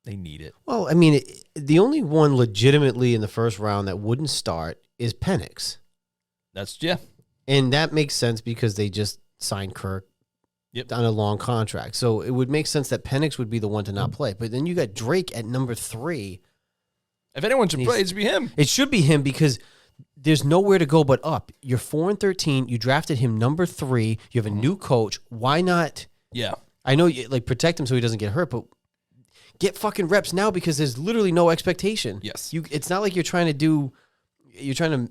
S2: They need it.
S1: Well, I mean, the only one legitimately in the first round that wouldn't start is Penix. And that makes sense because they just signed Kirk.
S2: Yep.
S1: On a long contract. So it would make sense that Penix would be the one to not play. But then you got Drake at number 3.
S2: If anyone should play, it should be him.
S1: It should be him because there's nowhere to go but up. You're 4-13. You drafted him number 3. You have a new coach. Why not?
S2: Yeah.
S1: I know you like protect him so he doesn't get hurt, but get fucking reps now because there's literally no expectation.
S2: Yes.
S1: It's not like you're trying to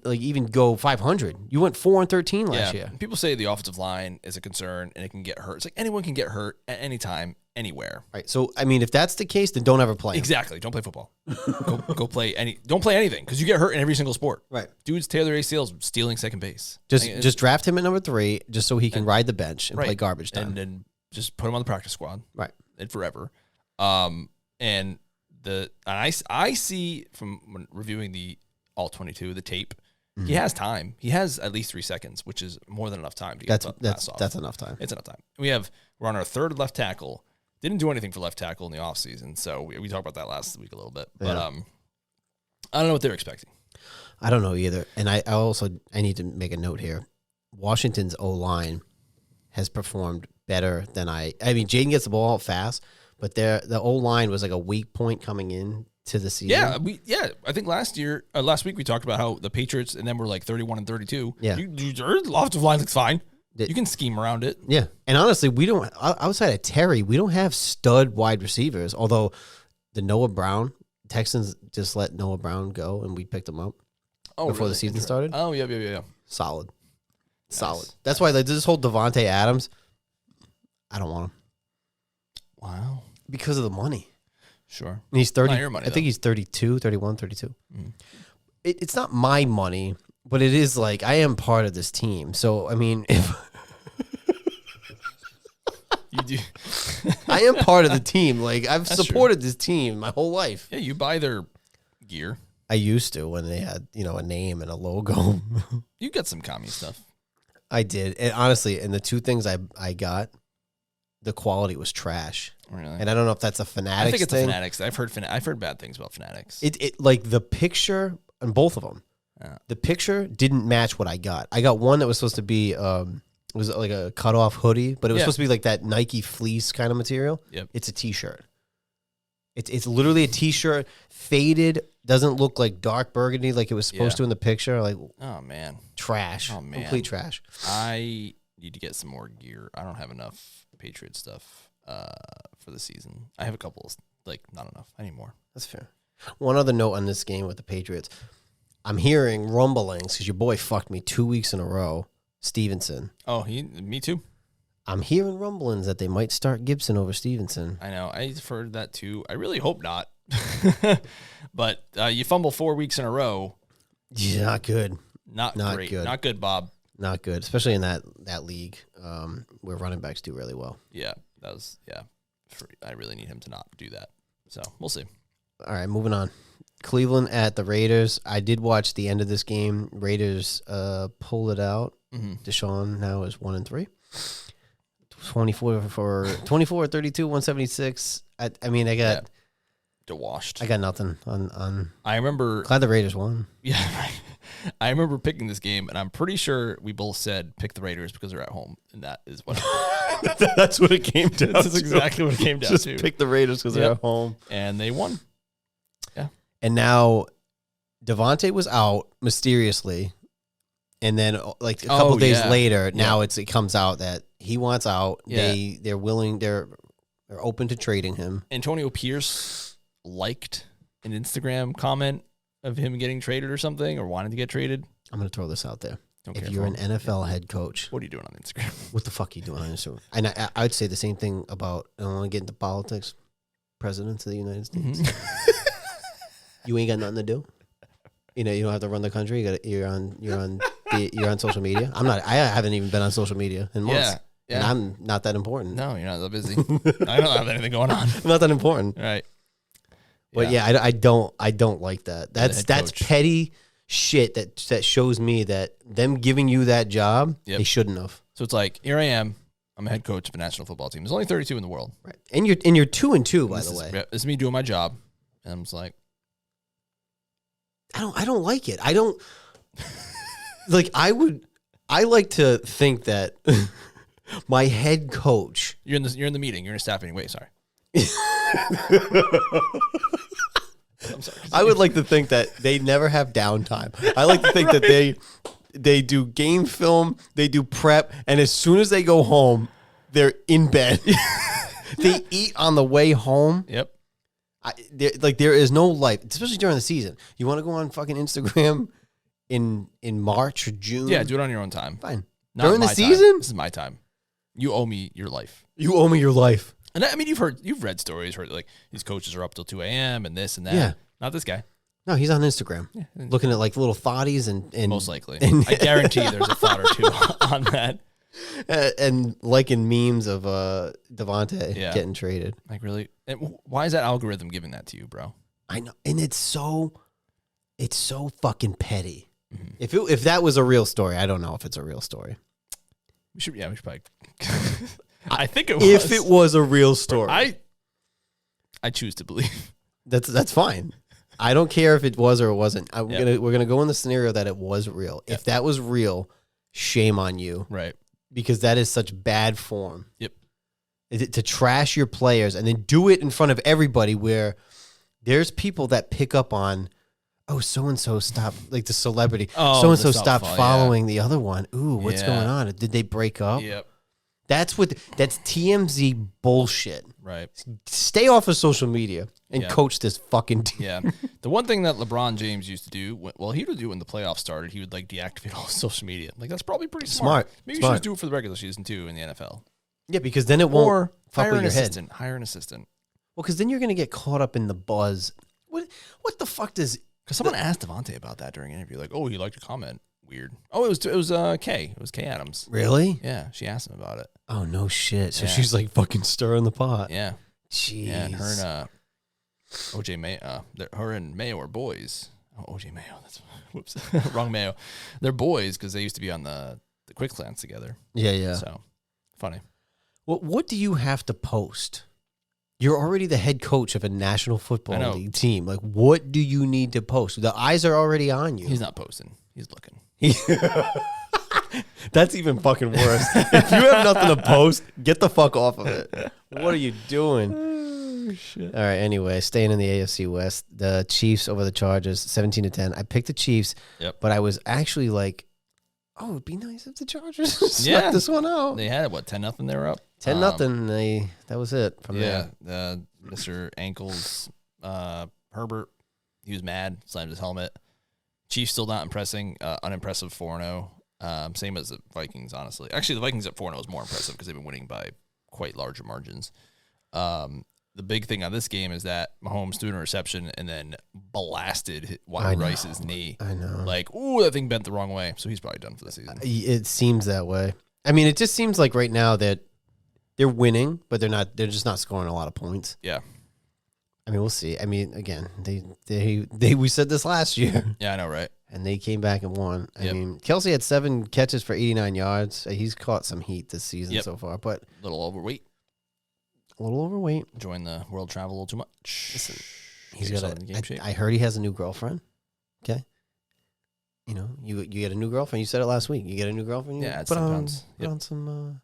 S1: like even go 500. You went 4-13 last year.
S2: People say the offensive line is a concern and it can get hurt. It's like anyone can get hurt at any time, anywhere.
S1: Right. So I mean, if that's the case, then don't ever play.
S2: Exactly. Don't play football. go play Don't play anything because you get hurt in every single sport.
S1: Right.
S2: Dudes tear their ACLs stealing second base.
S1: Just draft him at number 3, just so he can ride the bench and play garbage time,
S2: and then just put him on the practice squad.
S1: Right.
S2: And forever. And I see from when reviewing the all 22, the tape, he has time. He has at least 3 seconds, which is more than enough time to get
S1: that's
S2: off.
S1: That's enough time.
S2: It's enough time. We're on our 3rd left tackle. Didn't do anything for left tackle in the offseason, so we talked about that last week a little bit. But I don't know what they're expecting. I
S1: don't know either. And I also need to make a note here. Washington's O-line has performed better than I mean, Jaden gets the ball out fast, but the O-line was like a weak point coming in to the season.
S2: Yeah, I think last week we talked about how the Patriots and them were like 31-32.
S1: Yeah,
S2: your offensive line looks fine. You can scheme around it.
S1: Yeah, and honestly, we don't outside of Terry, we don't have stud wide receivers. Although the Noah Brown Texans just let Noah Brown go, and we picked him up before the season started.
S2: Oh yeah.
S1: Solid.
S2: Nice.
S1: That's why like, this whole Davante Adams, I don't want him.
S2: Wow,
S1: because of the money.
S2: Sure.
S1: And he's 30.
S2: Money,
S1: I think he's 32, 31, 32. Mm. It's not my money, but it is like I am part of this team. So, I mean, if
S2: you do.
S1: I am part of the team. Like I've supported this team my whole life.
S2: Yeah, you buy their gear.
S1: I used to when they had, a name and a logo.
S2: You got some commie stuff.
S1: I did. And honestly, and the 2 things I got, the quality was trash.
S2: Really?
S1: And I don't know if that's a Fanatics
S2: I think it's
S1: thing.
S2: a Fanatics. I've heard bad things about Fanatics.
S1: It like the picture on both of them. Yeah. The picture didn't match what I got. I got one that was supposed to be it was like a cutoff hoodie, but it was supposed to be like that Nike fleece kind of material.
S2: Yep.
S1: It's a t-shirt. It's literally a t-shirt, faded, doesn't look like dark burgundy like it was supposed to in the picture. Like,
S2: oh man,
S1: trash. Oh man, complete trash.
S2: I need to get some more gear. I don't have enough Patriot stuff for the season. I have a couple, not enough. I need more.
S1: That's fair. One other note on this game with the Patriots. I'm hearing rumblings because your boy fucked me 2 weeks in a row, Stevenson.
S2: Oh, me too.
S1: I'm hearing rumblings that they might start Gibson over Stevenson.
S2: I know. I've heard that too. I really hope not. But you fumble 4 weeks in a row.
S1: Yeah, not good.
S2: Not great. Good. Not good, Bob.
S1: Not good, especially in that league where running backs do really well.
S2: Yeah, I really need him to not do that. So we'll see.
S1: All right, moving on. Cleveland at the Raiders. I did watch the end of this game. Raiders pulled it out. Mm-hmm. Deshaun now is 1-3. 24 for 32, 176. I mean, I got
S2: washed.
S1: I got nothing on.
S2: I remember.
S1: Glad the Raiders won.
S2: Yeah, right. I remember picking this game, and I'm pretty sure we both said pick the Raiders because they're at home, and that is what.
S1: That's what it came down to.
S2: That's exactly what it came down
S1: Just
S2: to.
S1: pick the Raiders because they're at home.
S2: And they won. Yeah.
S1: And now Davante was out mysteriously. And then like a couple days later, now it comes out that he wants out.
S2: Yeah.
S1: They're willing, they're open to trading him.
S2: Antonio Pierce liked an Instagram comment of him getting traded or something, or wanting to get traded.
S1: I'm going to throw this out there.
S2: Don't
S1: if
S2: care
S1: you're
S2: for
S1: an NFL head coach,
S2: what are you doing on Instagram?
S1: what the fuck are you doing on Instagram? And I would say the same thing about, I don't want to get into politics, presidents of the United States. You ain't got nothing to do. You know, you don't have to run the country. You're on social media. I haven't even been on social media in months.
S2: Yeah.
S1: And I'm not that important.
S2: No, you're not that busy. I don't have anything going on.
S1: I'm not that important.
S2: Right.
S1: But yeah, I don't like that. That's
S2: coach.
S1: petty shit that shows me that them giving you that job, they shouldn't have.
S2: So it's like, here I am. I'm a head coach of a national football team. There's only 32 in the world.
S1: Right. And you're 2-2, by the way.
S2: This is me doing my job. And I'm just like,
S1: I don't like it. I don't like I like to think that my head coach.
S2: You're in the meeting. You're in a staff meeting. Wait, sorry. I'm sorry.
S1: I would like to think that they never have downtime. I like to think that they do game film, they do prep, and as soon as they go home, they're in bed. They eat on the way home.
S2: Yep.
S1: There is no life, especially during the season. You want to go on fucking Instagram in March or June?
S2: Yeah, do it on your own time.
S1: Fine.
S2: Not
S1: during the
S2: my
S1: season?
S2: Time. This is my time. You owe me your life.
S1: You owe me your life.
S2: And I mean, you've read stories where like these coaches are up till 2 a.m. and this and that.
S1: Yeah.
S2: Not this guy.
S1: No, he's on Instagram, looking at like little thoughties and
S2: most likely. I guarantee there's a thought or two on that.
S1: And liking memes of Davante getting traded.
S2: Like really? And why is that algorithm giving that to you, bro?
S1: I know, and it's so fucking petty. Mm-hmm. If that was a real story, I don't know if it's a real story.
S2: We should probably. I think it was.
S1: If it was a real story,
S2: I choose to believe.
S1: That's fine. I don't care if it was or it wasn't. We're gonna go in the scenario that it was real. Yep. If that was real, shame on you.
S2: Right.
S1: Because that is such bad form.
S2: Yep.
S1: To trash your players and then do it in front of everybody where there's people that pick up on, oh, so-and-so stopped, like the celebrity. Oh, so-and-so stopped following the other one. Ooh, what's going on? Did they break up?
S2: Yep.
S1: That's TMZ bullshit.
S2: Right.
S1: Stay off of social media and coach this fucking team.
S2: Yeah. The one thing that LeBron James used to do, he would do when the playoffs started, he would like deactivate all his social media. Like that's probably pretty smart. Maybe you should just do it for the regular season too in the NFL.
S1: Yeah, because then it won't fuck with your head.
S2: Hire an assistant.
S1: Well, because then you're going to get caught up in the buzz. What the fuck does?
S2: Because someone asked Davante about that during an interview, like, "Oh, he liked a comment." Weird. Oh, it was Kay. It was Kay Adams.
S1: Really?
S2: Yeah, she asked him about it.
S1: Oh no shit! So she's like fucking stirring the pot.
S2: Yeah.
S1: Jeez.
S2: Yeah, and her and OJ Mayo, her and Mayo are boys. Oh, OJ Mayo. That's whoops, wrong Mayo. They're boys because they used to be on the Quick Clans together.
S1: Yeah.
S2: So funny.
S1: What do you have to post? You're already the head coach of a National Football League team. Like, what do you need to post? The eyes are already on you.
S2: He's not posting. He's looking.
S1: That's even fucking worse. If you have nothing to post, get the fuck off of it. What are you doing? Oh, shit. All right, anyway, staying in the AFC West, the Chiefs over the Chargers, 17-10. I picked the Chiefs, but I was actually like, oh, it'd be nice if the Chargers snuck this one out.
S2: They had, 10-0 they were up?
S1: 10-0, that was it from there.
S2: Mr. Ankles, Herbert, he was mad, slammed his helmet. Chiefs still not unimpressive 4-0. Same as the Vikings, honestly. Actually, the Vikings at 4-0 is more impressive because they've been winning by quite larger margins. The big thing on this game is that Mahomes threw an interception and then blasted Rice's knee.
S1: I know.
S2: Like, ooh, that thing bent the wrong way. So he's probably done for the season.
S1: It seems that way. I mean, it just seems like right now that they're winning, but they're just not scoring a lot of points.
S2: Yeah.
S1: I mean, we'll see. I mean, again, we said this last year.
S2: Yeah, I know, right?
S1: And they came back and won. I mean, Kelsey had 7 catches for 89 yards. He's caught some heat this season so far, but
S2: a little overweight. Enjoying the world travel a little too much.
S1: Listen, he's got game shape. I heard he has a new girlfriend. Okay. you know, you get a new girlfriend. You said it last week. You get a new girlfriend. You
S2: Yeah,
S1: put on
S2: pounds.
S1: put on some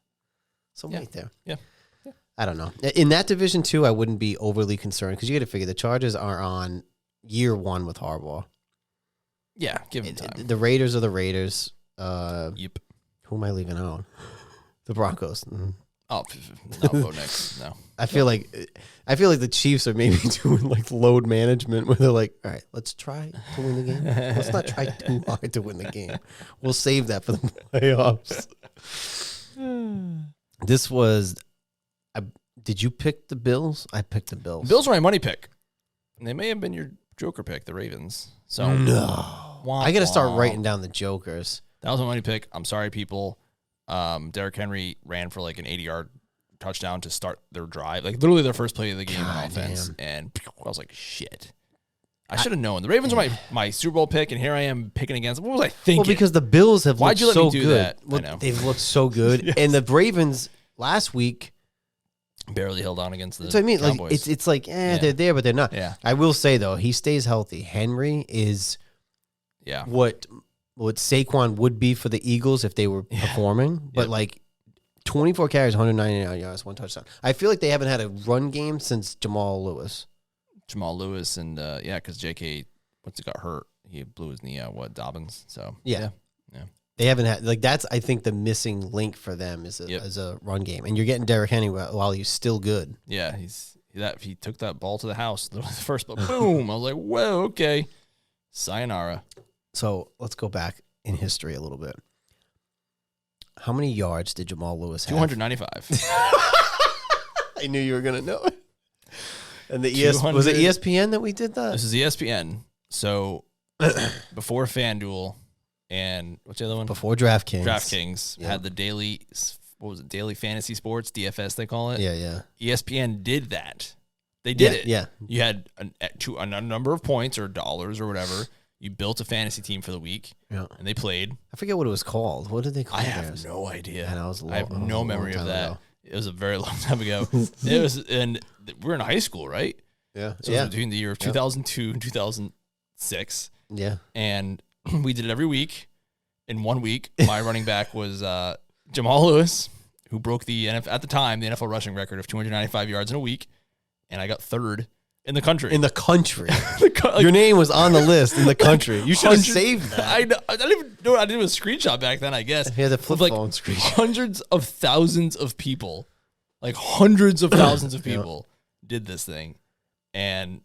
S1: weight there.
S2: Yeah.
S1: I don't know. In that division too, I wouldn't be overly concerned because you got to figure the Chargers are on year 1 with Harbaugh.
S2: Yeah, give him time.
S1: The Raiders are the Raiders.
S2: Yep.
S1: Who am I leaving out? The Broncos.
S2: Oh, no, go next. No.
S1: I feel like the Chiefs are maybe doing like load management where they're like, all right, let's try to win the game. Let's not try too hard to win the game. We'll save that for the playoffs. This was. Did you pick the Bills? I picked the Bills.
S2: Bills were my money pick. And they may have been your Joker pick, the Ravens. So
S1: no. I got to start writing down the Jokers.
S2: That was my money pick. I'm sorry, people. Derrick Henry ran for like an 80-yard touchdown to start their drive. Like literally their first play of the game on offense. Damn. And I was like, shit. I should have known. The Ravens were my Super Bowl pick, and here I am picking against them. What was I thinking?
S1: Well, because the Bills have
S2: Why'd
S1: looked
S2: you let
S1: so
S2: me do
S1: good.
S2: that?
S1: Well,
S2: I know.
S1: they've looked so good.
S2: Yes.
S1: And the Ravens last week
S2: barely held on against the
S1: That's what I mean.
S2: Cowboys.
S1: Like it's like, they're there, but they're not.
S2: Yeah.
S1: I will say though, he stays healthy. Henry is what Saquon would be for the Eagles if they were performing. But like 24 carries, 199 yards, 1 touchdown. I feel like they haven't had a run game since Jamal Lewis.
S2: And because J.K. got hurt, he blew his knee out. Dobbins? So
S1: yeah. They haven't had that's I think the missing link for them is a run game, and you're getting Derrick Henry while he's still good.
S2: Yeah, he took that ball to the house. The first, but boom! I was like, whoa, okay, sayonara.
S1: So let's go back in history a little bit. How many yards did Jamal Lewis have?
S2: 295.
S1: I knew you were gonna know it. And was it ESPN that we did that?
S2: This is ESPN. So before FanDuel. And what's the other one?
S1: Before DraftKings.
S2: DraftKings had the daily, daily fantasy sports, DFS they call it.
S1: Yeah.
S2: ESPN did that. They did it.
S1: Yeah.
S2: You had a number of points or dollars or whatever. You built a fantasy team for the week. Yeah. And they played.
S1: I forget what it was called. What did they call it?
S2: I have no idea.
S1: And
S2: I have no memory of that. Ago. It was a very long time ago. And we're in high school, right?
S1: Yeah.
S2: So it was between the year of 2002 and 2006.
S1: Yeah.
S2: And we did it every week. In 1 week, my running back was Jamal Lewis, who broke the at the time the NFL rushing record of 295 yards in a week, and I got 3rd in the country.
S1: In the country, your name was on the list in the country. You should have saved that.
S2: I didn't even know. I did a screenshot back then. I guess
S1: he had a flip phone screenshot.
S2: Hundreds of thousands of people, like hundreds of thousands of people, did this thing, and.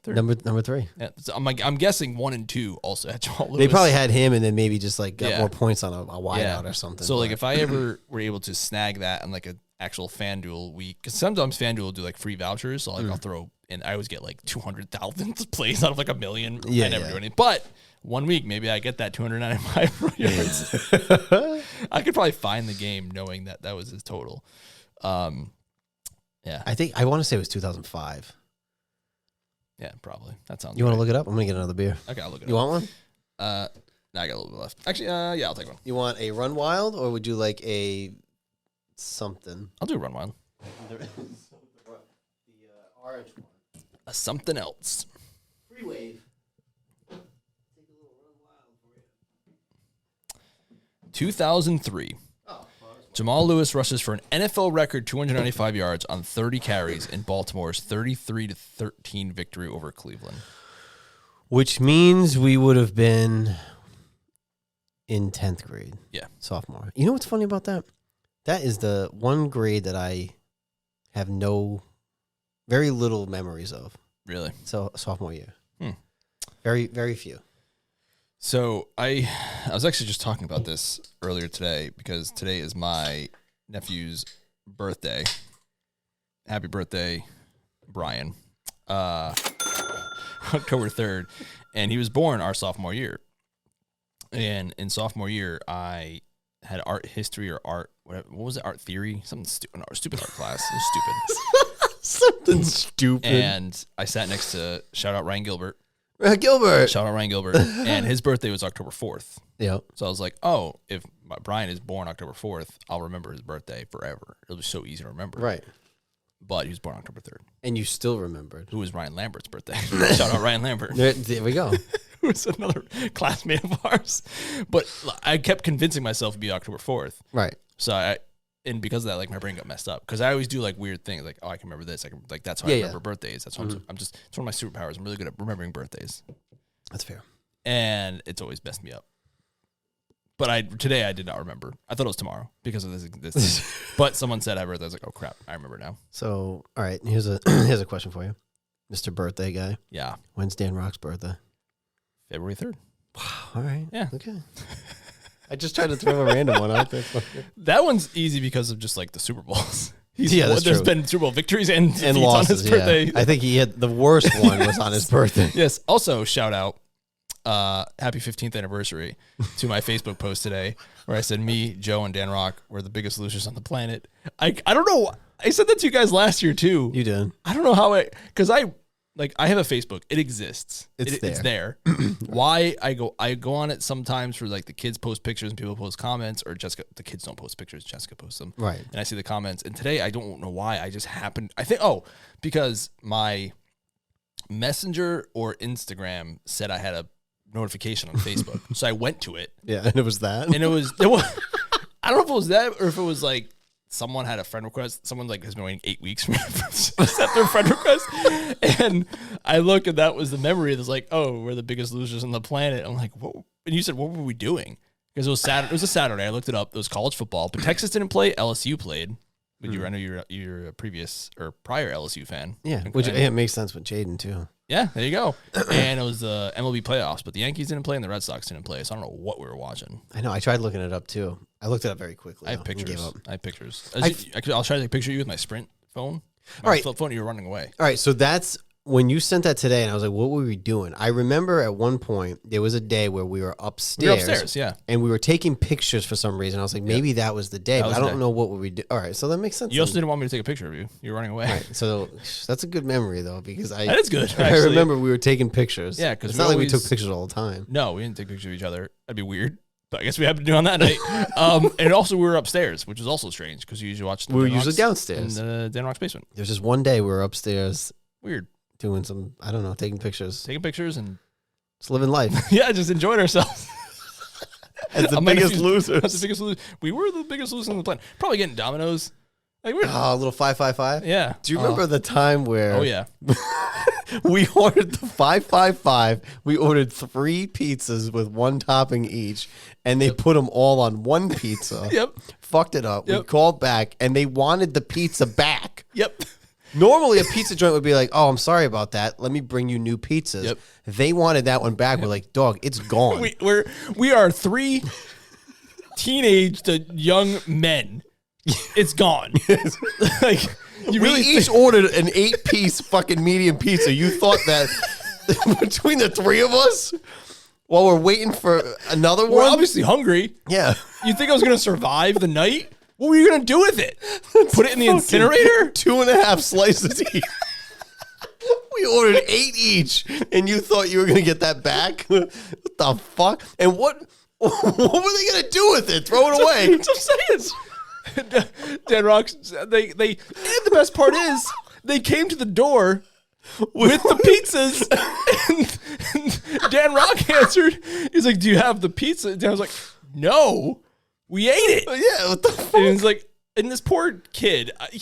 S2: Third.
S1: Number 3.
S2: Yeah, so I'm guessing 1 and 2 also had Jamal Lewis.
S1: They probably had him, and then maybe just like got more points on a wideout or something.
S2: So like if I ever were able to snag that on like an actual FanDuel week, because sometimes FanDuel will do like free vouchers, so like I'll throw and I always get like 200,000 plays out of like a million. I never do anything, but 1 week maybe I get that 295 yards. I could probably find the game knowing that was his total.
S1: I think I want to say it was 2005.
S2: Yeah, probably. That sounds.
S1: You want to look it up? I'm gonna get another beer.
S2: Okay, I'll look it up.
S1: You want one?
S2: No, I got a little bit left. Actually, yeah, I'll take one.
S1: You want a Run Wild, or would you like a something?
S2: I'll do a Run Wild.
S1: The orange one.
S2: A something else.
S1: Free wave. Take a little Run Wild for you.
S2: 2003. Jamal Lewis rushes for an NFL record 295 yards on 30 carries in Baltimore's 33-13 victory over Cleveland.
S1: Which means we would have been in 10th grade.
S2: Yeah.
S1: Sophomore. You know what's funny about that? That is the one grade that I have very little memories of.
S2: Really?
S1: So sophomore year. Very, very few.
S2: So I was actually just talking about this earlier today because today is my nephew's birthday. Happy birthday, Brian. October 3rd. And he was born our sophomore year. And in sophomore year, I had art history or art, whatever. What was it? Art theory? Something stupid. Stupid art class. It was stupid.
S1: Something stupid.
S2: And I sat next to, shout out Ryan Gilbert.
S1: Gilbert.
S2: Shout out Ryan Gilbert. And his birthday was October 4th.
S1: Yeah.
S2: So I was like, if Brian is born October 4th, I'll remember his birthday forever. It'll be so easy to remember.
S1: Right.
S2: But he was born October 3rd.
S1: And you still remembered.
S2: Who was Ryan Lambert's birthday? Shout out Ryan Lambert.
S1: There we go.
S2: Who was another classmate of ours. But I kept convincing myself it'd be October 4th.
S1: Right.
S2: So and because of that, like my brain got messed up because I always do like weird things. Like, oh, I can remember this. I can that's how I remember birthdays. That's what it's one of my superpowers. I'm really good at remembering birthdays.
S1: That's fair.
S2: And it's always messed me up. But today I did not remember. I thought it was tomorrow because of this. But someone said I birthday. I was like, oh crap, I remember now.
S1: So, all right, here's a question for you, Mr. Birthday Guy.
S2: Yeah.
S1: When's Dan Rock's birthday?
S2: February 3rd.
S1: Wow. All right.
S2: Yeah.
S1: Okay. I just tried to throw a random one out there.
S2: That one's easy because of just like the Super Bowls.
S1: That's
S2: There's
S1: true.
S2: been Super Bowl victories and defeats
S1: losses
S2: on his birthday.
S1: I think he had the worst one was on his birthday.
S2: Yes. Also, shout out. Happy 15th anniversary to my Facebook post today where I said me, Joe, and Dan Rock were the biggest losers on the planet. I don't know. I said that to you guys last year too.
S1: You did.
S2: I don't know how because I have a Facebook. It exists.
S1: It's
S2: there. Why I go on it sometimes for like the kids post pictures and people post comments, or the kids don't post pictures. Jessica posts them.
S1: Right.
S2: And I see the comments. And today I don't know why. I just happened. I think because my Messenger or Instagram said I had a notification on Facebook. So I went to it.
S1: Yeah, and it was that.
S2: And it was I don't know if it was that or if it was like someone had a friend request. Someone like has been waiting 8 weeks for me to accept their friend request. And I look and that was the memory that's like, oh, we're the biggest losers on the planet. I'm like, what? And you said, what were we doing? Because it was Saturday. It was a Saturday. I looked it up. It was college football, but Texas didn't play. LSU played. But I know you're a previous or prior LSU fan.
S1: Yeah, which it makes sense with Jaden too.
S2: Yeah, there you go. And it was the MLB playoffs, but the Yankees didn't play and the Red Sox didn't play, so I don't know what we were watching.
S1: I know. I tried looking it up too. I looked it up very quickly.
S2: I have pictures.
S1: I'll
S2: I'll try to take a picture of you with my Sprint phone.
S1: All right.
S2: Flip phone, you were running away.
S1: All right, so that's when you sent that today, and I was like, what were we doing? I remember at one point, there was a day where we were upstairs.
S2: Yeah.
S1: And we were taking pictures for some reason. I was like, maybe that was the day, but I don't know what we do. All right, so that makes sense.
S2: You also didn't want me to take a picture of you. You were running away.
S1: Right, so that's a good memory, though, because
S2: that is good,
S1: I remember we were taking pictures.
S2: Yeah, because
S1: it's not like we took pictures all the time.
S2: No, we didn't take pictures of each other. That'd be weird. But I guess we happened to do on that night. And also we were upstairs, which is also strange because you usually watch.
S1: We were usually downstairs
S2: in the Dan Rock's basement.
S1: There's just one day we were upstairs.
S2: Weird.
S1: Doing some, I don't know, taking pictures
S2: and
S1: just living life.
S2: Yeah, just enjoying ourselves.
S1: As the biggest losers.
S2: As the biggest losers. We were the biggest losers on the planet. Probably getting Domino's. Like
S1: a little 555.
S2: Yeah.
S1: Do you remember the time where?
S2: Oh yeah.
S1: We ordered the 555. We ordered 3 pizzas with 1 topping each, and they put them all on one pizza.
S2: Yep.
S1: Fucked it up.
S2: Yep.
S1: We called back, and they wanted the pizza back.
S2: Yep.
S1: Normally, a pizza joint would be like, "Oh, I'm sorry about that. Let me bring you new pizzas."
S2: Yep.
S1: They wanted that one back. We're like, "Dog, it's gone."
S2: We are 3 teenage to young men. It's gone. Like
S1: we each ordered an 8-piece fucking medium pizza. You thought that between the 3 of us, while we're waiting for another one,
S2: we're obviously hungry.
S1: Yeah.
S2: You think I was gonna survive the night? What were you going to do with it? Put it in the incinerator?
S1: 2.5 slices each. We ordered 8 each, and you thought you were going to get that back? What the fuck? And what were they going to do with it? Throw it away?
S2: That's what I'm saying. Dan Rock, and the best part is, they came to the door with the pizzas, and Dan Rock answered. He's like, do you have the pizza? And Dan was like, no. We ate it.
S1: Yeah, what the fuck?
S2: And it's like, and this poor kid, he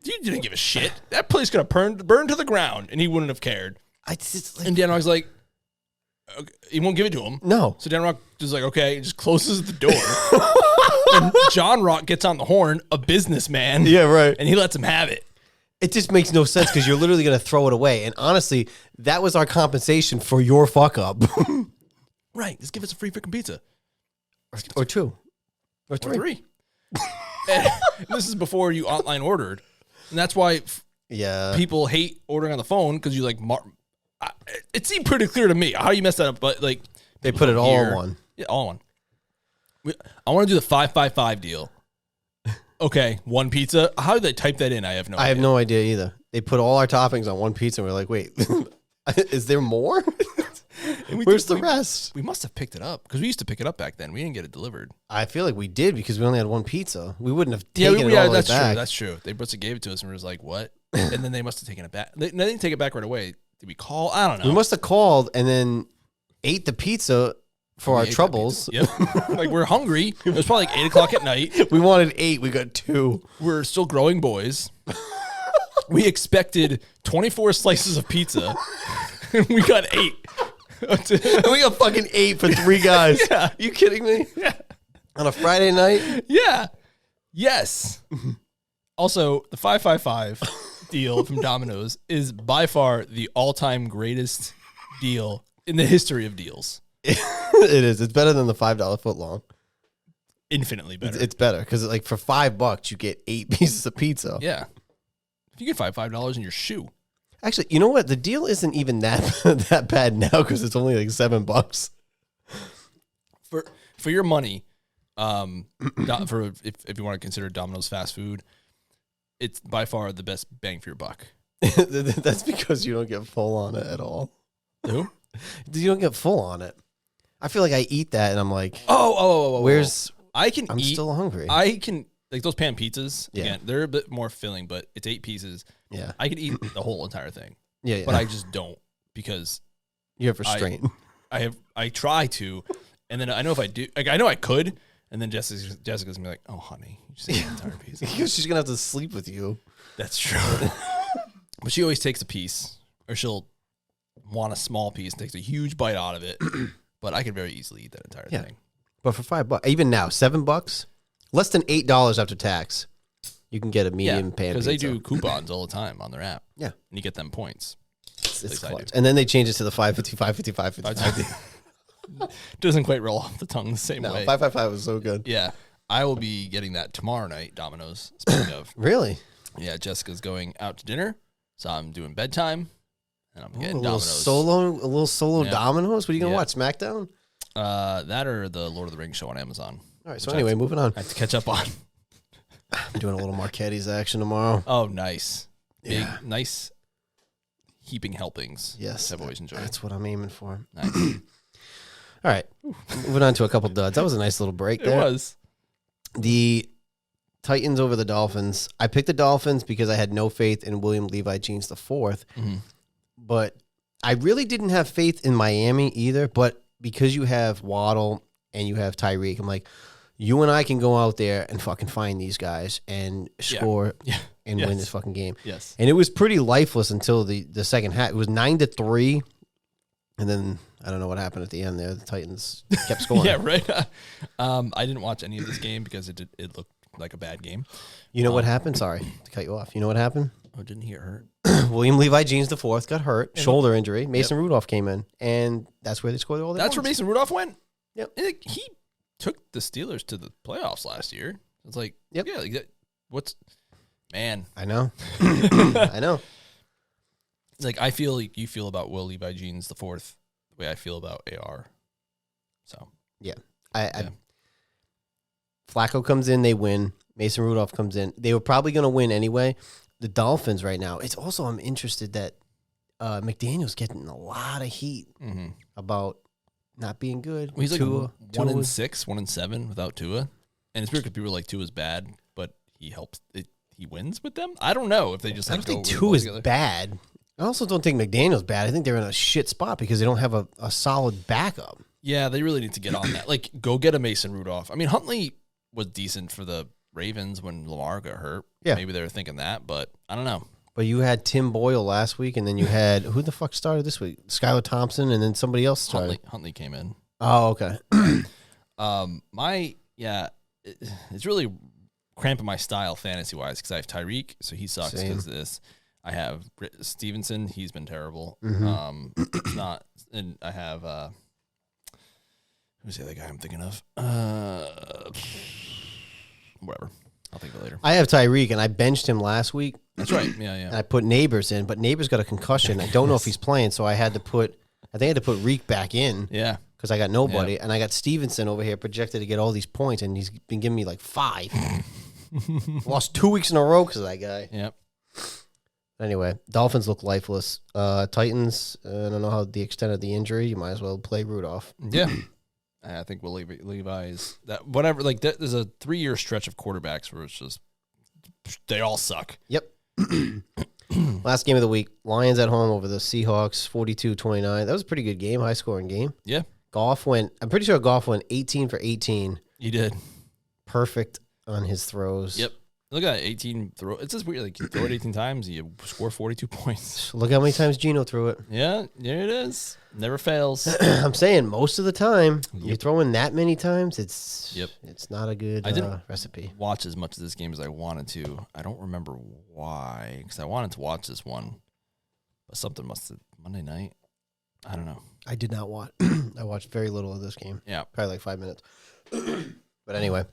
S2: didn't give a shit. That place could have burned to the ground, and he wouldn't have cared. And Dan Rock's like, okay, he won't give it to him.
S1: No.
S2: So Dan Rock is like, okay, just closes the door. And John Rock gets on the horn, a businessman.
S1: Yeah, right.
S2: And he lets him have it.
S1: It just makes no sense because you're literally going to throw it away. And honestly, that was our compensation for your fuck up.
S2: Right. Just give us a free freaking pizza.
S1: Or 2. Or 3.
S2: And this is before you online ordered. And that's why people hate ordering on the phone because you like, it seemed pretty clear to me how you messed that up, but like
S1: they put it all in one.
S2: Yeah, all in one. I want to do the 555 deal. Okay, 1 pizza. How did they type that in? I have no idea.
S1: I have no idea either. They put all our toppings on 1 pizza and we're like, wait, is there more? Where's the rest?
S2: We must have picked it up because we used to pick it up back then. We didn't get it delivered.
S1: I feel like we did because we only had 1 pizza. We wouldn't have taken it all the way
S2: that's
S1: back.
S2: True. That's true. They must have gave it to us and we was like, what? And then they must have taken it back. They didn't take it back right away. Did we call? I don't know.
S1: We must have called and then ate the pizza for our troubles.
S2: Yep. Like, we're hungry. It was probably like 8 o'clock at night.
S1: We wanted 8. We got 2.
S2: We're still growing boys. We expected 24 slices of pizza. We got 8.
S1: We got fucking 8 for 3 guys.
S2: Yeah.
S1: You kidding me?
S2: Yeah.
S1: On a Friday night?
S2: Yeah. Yes. Also, the 555 deal from Domino's is by far the all-time greatest deal in the history of deals.
S1: It is. It's better than the $5 foot long.
S2: Infinitely better.
S1: It's better because like for $5 you get 8 pieces of pizza.
S2: Yeah. If you get $5 in your shoe.
S1: Actually, you know what? The deal isn't even that bad now because it's only like $7.
S2: For your money, for if you want to consider Domino's fast food, it's by far the best bang for your buck.
S1: That's because you don't get full on it at all.
S2: Who?
S1: You don't get full on it. I feel like I eat that and I'm like,
S2: where's I'm
S1: still hungry.
S2: I can, like, those pan pizzas.
S1: Yeah.
S2: Again, they're a bit more filling, but it's 8 pieces.
S1: Yeah,
S2: I could eat the whole entire thing.
S1: Yeah.
S2: But I just don't because
S1: You have restraint.
S2: I try to, and then I know if I do, like, I know I could, and then Jessica's gonna be like, "Oh, honey, you just ate the entire piece."
S1: Because she's gonna have to sleep with you.
S2: That's true. But she always takes a piece, or she'll want a small piece and takes a huge bite out of it. But I could very easily eat that entire thing.
S1: But for $5, even now, $7, less than $8 after tax, you can get a medium pan
S2: because
S1: pizza.
S2: they do coupons all the time on their app.
S1: Yeah,
S2: and you get them points.
S1: it's clutch. And then they change it to the 555, 55, 55.
S2: Doesn't quite roll off the tongue the same way.
S1: 555 was so good.
S2: Yeah, I will be getting that tomorrow night. Domino's. Speaking of,
S1: Really?
S2: yeah, Jessica's going out to dinner, so I'm doing bedtime, and I'm getting
S1: a little
S2: Domino's.
S1: a little solo Domino's. What are you gonna watch? SmackDown?
S2: That or the Lord of the Rings show on Amazon.
S1: All right. So anyway, moving on.
S2: I have to catch up on.
S1: I'm doing a little Marquette's action tomorrow.
S2: Oh, nice. Big,
S1: Yeah.
S2: Nice heaping helpings.
S1: Yes,
S2: I've always enjoyed.
S1: That's what I'm aiming for.
S2: Nice.
S1: All right, moving on to a couple duds. That was a nice little break there.
S2: It was.
S1: The Titans over the Dolphins. I picked the Dolphins because I had no faith in William Levi Jeans the fourth, but I really didn't have faith in Miami either. But because you have Waddle and you have Tyreek, I'm like, you and I can go out there and fucking find these guys and score and win this fucking game.
S2: Yes.
S1: And it was pretty lifeless until the second half. It was 9-3, and then I don't know what happened at the end there. The Titans kept scoring.
S2: Yeah, right. I didn't watch any of this game because it looked like a bad game.
S1: You know what happened? Sorry to cut you off. You know what happened?
S2: Oh, didn't he get hurt?
S1: William Levi Jeans the fourth got hurt, shoulder injury. Mason Rudolph came in, and that's where they scored all their
S2: That's where
S1: points.
S2: Mason Rudolph went?
S1: Yep.
S2: He took the Steelers to the playoffs last year. It's like,
S1: Yep.
S2: yeah, like what's, man.
S1: I know. I know.
S2: Like, I feel like you feel about Will Levi Jeans the fourth the way I feel about AR. So,
S1: Yeah. Flacco comes in, they win. Mason Rudolph comes in. They were probably going to win anyway. The Dolphins right now, it's also, I'm interested that McDaniel's getting a lot of heat about not being good.
S2: Well, he's
S1: Tua,
S2: like 1-6, 1-7 without Tua. And it's weird because people are like, Tua's bad, but he helps. He wins with them? I don't know if they just
S1: I
S2: like
S1: don't think
S2: go
S1: Tua is
S2: together.
S1: bad. I also don't think McDaniel's bad. I think they're in a shit spot because they don't have a solid backup.
S2: Yeah, they really need to get on that. Like, go get a Mason Rudolph. I mean, Huntley was decent for the Ravens when Lamar got hurt.
S1: Yeah.
S2: Maybe they were thinking that, but I don't know.
S1: But you had Tim Boyle last week, and then you had who the fuck started this week? Skylar Thompson, and then somebody else started.
S2: Huntley came in.
S1: Oh, okay.
S2: It's really cramping my style fantasy wise because I have Tyreek, so he sucks because of this. I have Stevenson, he's been terrible. It's not, and I have who's the other guy I'm thinking of? Whatever, I'll think of it later.
S1: I have Tyreek, and I benched him last week.
S2: That's right. Yeah.
S1: And I put Neighbors in, but Neighbors got a concussion. I don't know if he's playing, so I had to put Reek back in.
S2: Yeah.
S1: Because I got nobody, and I got Stevenson over here projected to get all these points, and he's been giving me like 5. Lost 2 weeks in a row because of that guy.
S2: Yep.
S1: Anyway, Dolphins look lifeless. Titans, I don't know how the extent of the injury. You might as well play Rudolph.
S2: Yeah. I think Levi is that whatever. Like there's a 3-year stretch of quarterbacks where it's just they all suck.
S1: Yep. Last game of the week, Lions at home over the Seahawks, 42-29. That was a pretty good game, high-scoring game.
S2: Yeah.
S1: I'm pretty sure Goff went 18 for 18.
S2: He did.
S1: Perfect on his throws.
S2: Yep. Look at that, 18 throw. It's just weird. Like, you throw it 18 times, you score 42 points.
S1: Look how many times Geno threw it.
S2: Yeah, there it is. Never fails.
S1: I'm saying most of the time, you throw in that many times, it's not a good recipe.
S2: Watch as much of this game as I wanted to. I don't remember why, because I wanted to watch this one, but something must have Monday night. I don't know.
S1: I did not watch. I watched very little of this game.
S2: Yeah,
S1: probably like 5 minutes. But anyway,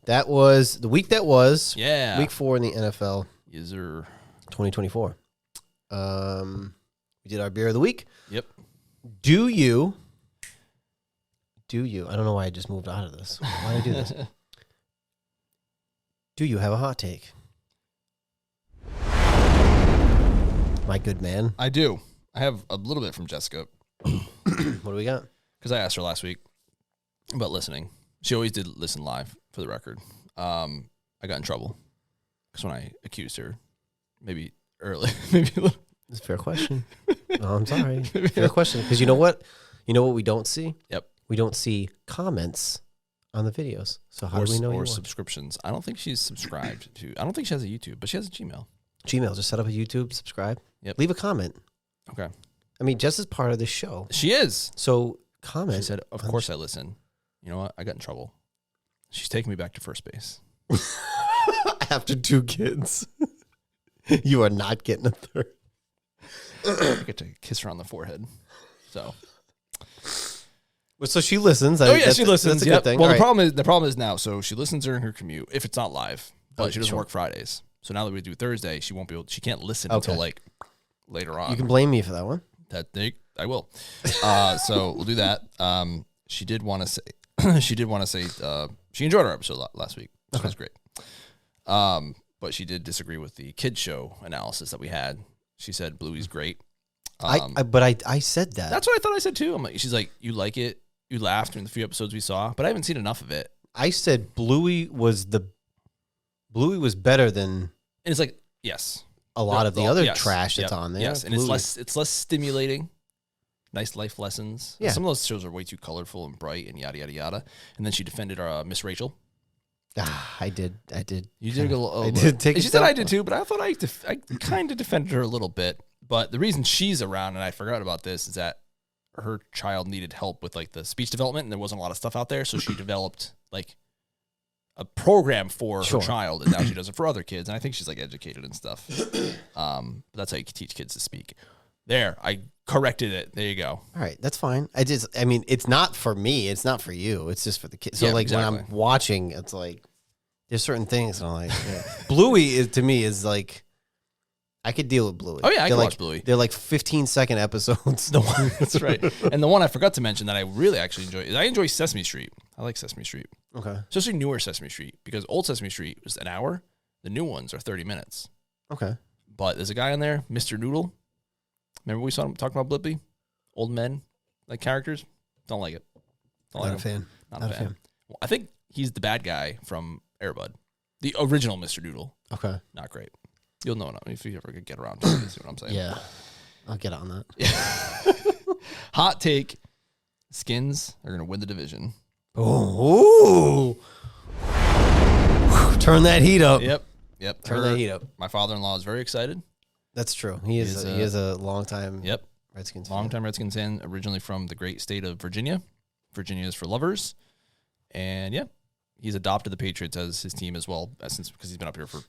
S1: that was the week that was.
S2: Yeah,
S1: week 4 in the NFL.
S2: Yes, sir.
S1: 2024. We did our beer of the week.
S2: Yep.
S1: Do you? I don't know why I just moved out of this. Why did I do this? Do you have a hot take? My good man.
S2: I do. I have a little bit from Jessica.
S1: What do we got?
S2: Because I asked her last week about listening. She always did listen live, for the record. I got in trouble because when I accused her, maybe early, maybe a little.
S1: It's a fair question. Oh, I'm sorry. Fair question. Because you know what? You know what we don't see?
S2: Yep.
S1: We don't see comments on the videos. So how do we know?
S2: Or subscriptions. I don't think she's subscribed to. I don't think she has a YouTube, but she has a Gmail.
S1: Gmail. Just set up a YouTube, subscribe.
S2: Yep.
S1: Leave a comment.
S2: Okay.
S1: I mean, Jess is part of the show.
S2: She is.
S1: So comment.
S2: She said, of course I listen. You know what? I got in trouble. She's taking me back to first base.
S1: After 2 kids. You are not getting a third.
S2: I get to kiss her on the forehead. So
S1: she listens.
S2: She listens.
S1: That's a good thing.
S2: Well, the problem is now. So she listens during her commute if it's not live, but she doesn't work Fridays. So now that we do Thursday, she won't be able. She can't listen until like later on.
S1: You can blame me for that one.
S2: I will. So we'll do that. She did want to say. She enjoyed our episode last week. Which was great. But she did disagree with the kids show analysis that we had. She said Bluey's great.
S1: I said that.
S2: That's what I thought I said too. I'm like, she's like, you like it. You laughed in the few episodes we saw, but I haven't seen enough of it.
S1: I said Bluey was better than.
S2: And it's like, yes,
S1: a lot of the other trash that's on there.
S2: Yes, and it's less stimulating. Nice life lessons.
S1: Yeah.
S2: Some of those shows are way too colorful and bright and yada yada yada. And then she defended our Miss Rachel.
S1: I did.
S2: You did a little.
S1: I did take.
S2: She said I did too, but I thought I kind of defended her a little bit. But the reason she's around, and I forgot about this, is that her child needed help with like the speech development, and there wasn't a lot of stuff out there, so she developed like a program for her child, and now she does it for other kids. And I think she's like educated and stuff. But that's how you teach kids to speak. There, I corrected it. There you go.
S1: All right, that's fine. I mean, it's not for me. It's not for you. It's just for the kids. So when I'm watching, it's like there's certain things, and I'm like, Bluey to me is like I could deal with Bluey.
S2: Oh yeah, I can watch Bluey.
S1: They're like 15-second episodes.
S2: That's right. And the one I forgot to mention that I really actually enjoy is I enjoy Sesame Street. I like Sesame Street.
S1: Okay.
S2: Especially newer Sesame Street, because old Sesame Street was an hour. The new ones are 30 minutes.
S1: Okay.
S2: But there's a guy on there, Mr. Noodle. Remember we saw him talking about Blippi? Old men, like characters? Don't like it.
S1: Not a fan.
S2: Not a fan. Well, I think he's the bad guy from Air Bud. The original Mr. Noodle.
S1: Okay.
S2: Not great. You'll know if you ever get around to it. See what I'm saying?
S1: Yeah. I'll get on that.
S2: Yeah. Hot take. Skins are going to win the division.
S1: Oh. Turn that heat up.
S2: Yep.
S1: Turn that heat up.
S2: My father-in-law is very excited.
S1: That's true. He is a long-time Redskins fan.
S2: Long-time Redskins fan, originally from the great state of Virginia. Virginia is for lovers. And, yeah, he's adopted the Patriots as his team as well, because he's been up here for,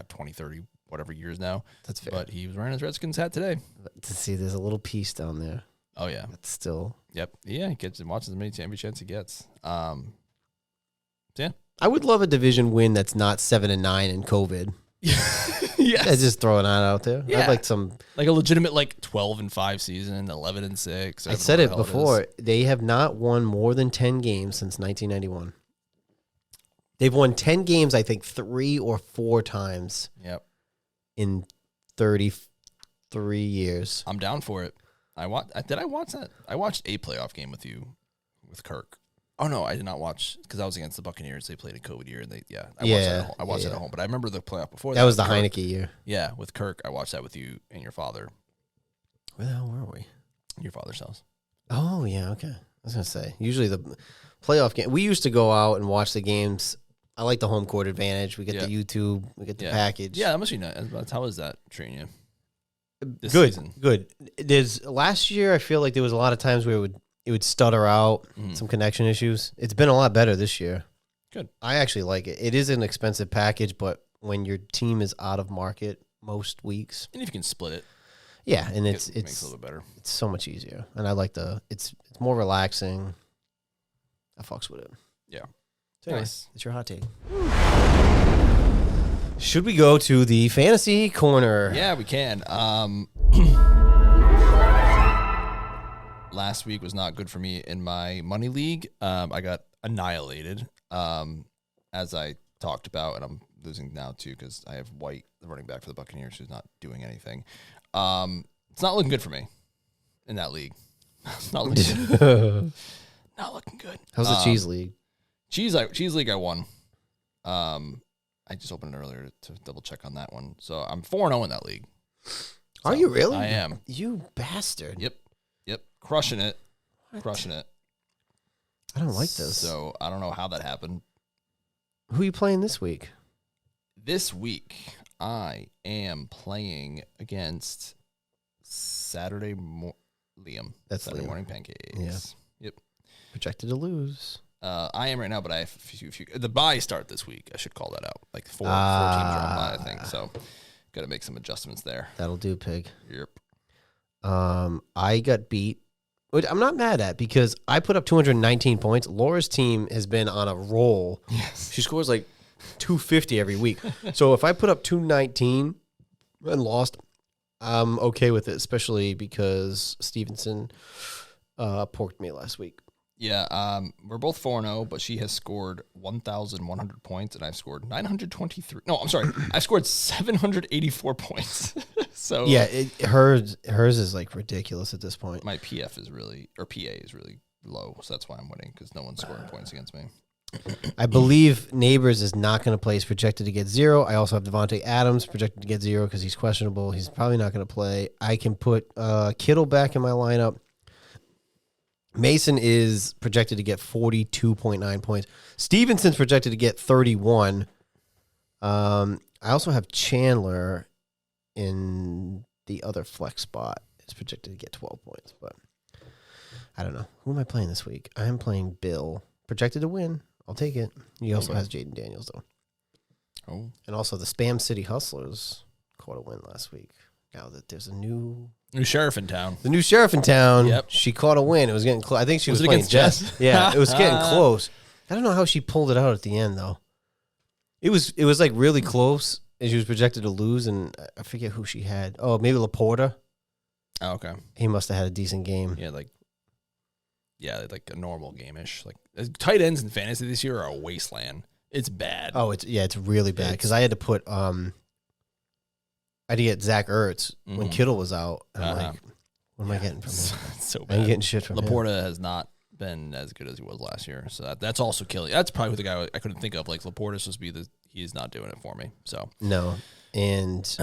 S2: 20, 30, whatever years now.
S1: That's fair.
S2: But he was wearing his Redskins hat today.
S1: To see, there's a little piece down there.
S2: Oh, yeah.
S1: That's still.
S2: Yep. Yeah, he gets and watches as many every chance he gets. Yeah.
S1: I would love a division win that's not 7-9 in COVID.
S2: Yes.
S1: Just throwing that out there.
S2: Yeah.
S1: I'd like
S2: a legitimate 12-5 season, 11-6.
S1: I said it before. They have not won more than 10 games since 1991. They've won 10 games, I think, 3 or 4 times.
S2: Yep.
S1: In 33 years.
S2: I'm down for it. Did I watch that? I watched a playoff game with you, with Kirk. Oh no, I did not watch because I was against the Buccaneers. They played a COVID year, and I watched it at home. But I remember the playoff before that.
S1: That was the
S2: Kirk.
S1: Heineke year.
S2: Yeah, with Kirk, I watched that with you and your father.
S1: Where the hell were we?
S2: Your father's house.
S1: Oh yeah, okay. I was gonna say usually the playoff game. We used to go out and watch the games. I like the home court advantage. We get the YouTube. We get the package.
S2: Yeah, that must be nice. How is that treating you? This
S1: good,
S2: season?
S1: good. There's last year. I feel like there was a lot of times where it would stutter out, some connection issues. It's been a lot better this year.
S2: Good.
S1: I actually like it. It is an expensive package, but when your team is out of market most weeks,
S2: and if you can split it,
S1: yeah, and it
S2: makes it a little bit better.
S1: It's so much easier, and I like it's more relaxing. I fucks with it.
S2: Yeah.
S1: So anyway,
S2: Nice.
S1: it's your hot take. Should we go to the fantasy corner?
S2: Yeah, we can. Last week was not good for me in my money league. I got annihilated, as I talked about, and I'm losing now too because I have White, the running back for the Buccaneers, who's not doing anything. It's not looking good for me in that league. It's not looking good. Not looking good.
S1: How's the cheese league?
S2: Cheese league I won. I just opened it earlier to double check on that one. So I'm 4-0 in that league.
S1: Are you really?
S2: I am.
S1: You bastard.
S2: Yep. Crushing it. Crushing it.
S1: I don't like this.
S2: So I don't know how that happened.
S1: Who are you playing this week?
S2: This week I am playing against Liam.
S1: That's
S2: Saturday
S1: Liam.
S2: Morning Pancakes.
S1: Yeah.
S2: Yep.
S1: Projected to lose.
S2: I am right now, but I have a few. The bye start this week. I should call that out. Like four teams are on bye, I think. So got to make some adjustments there.
S1: That'll do, pig.
S2: Yep.
S1: I got beat, which I'm not mad at because I put up 219 points. Laura's team has been on a roll.
S2: Yes.
S1: She scores like 250 every week. So if I put up 219 and lost, I'm okay with it, especially because Stevenson porked me last week.
S2: Yeah, we're both 4-0, but she has scored 1,100 points, and I've scored 923. No, I'm sorry. I've scored 784 points. So
S1: yeah, hers is like ridiculous at this point.
S2: My PA is really low, so that's why I'm winning, because no one's scoring points against me.
S1: I believe Neighbors is not going to play. He's projected to get 0. I also have Davante Adams projected to get 0 because he's questionable. He's probably not going to play. I can put Kittle back in my lineup. Mason is projected to get 42.9 points. Stevenson's projected to get 31. I also have Chandler in the other flex spot. Is projected to get 12 points, but I don't know. Who am I playing this week? I'm playing Bill. Projected to win. I'll take it. He also has Jaden Daniels, though.
S2: Oh.
S1: And also the Spam City Hustlers caught a win last week. Now that there's a new
S2: sheriff in town.
S1: The new sheriff in town.
S2: Yep.
S1: She caught a win. It was getting close. I think she was
S2: it
S1: playing
S2: against Jess?
S1: Yeah, it was getting close. I don't know how she pulled it out at the end, though. It was like really close, and she was projected to lose, and I forget who she had. Oh, maybe Laporta.
S2: Oh, okay.
S1: He must have had a decent game.
S2: Yeah, like a normal game-ish. Like tight ends in fantasy this year are a wasteland. It's bad.
S1: Oh, it's really bad because I had to put I had to get Zach Ertz when Kittle was out. And I'm like, what am I getting from him?
S2: It's so bad.
S1: I'm getting shit from him.
S2: Laporta has not been as good as he was last year, so that's also killing. That's probably the guy I couldn't think of. Like Laporta's supposed to be he's not doing it for me. So
S1: no, and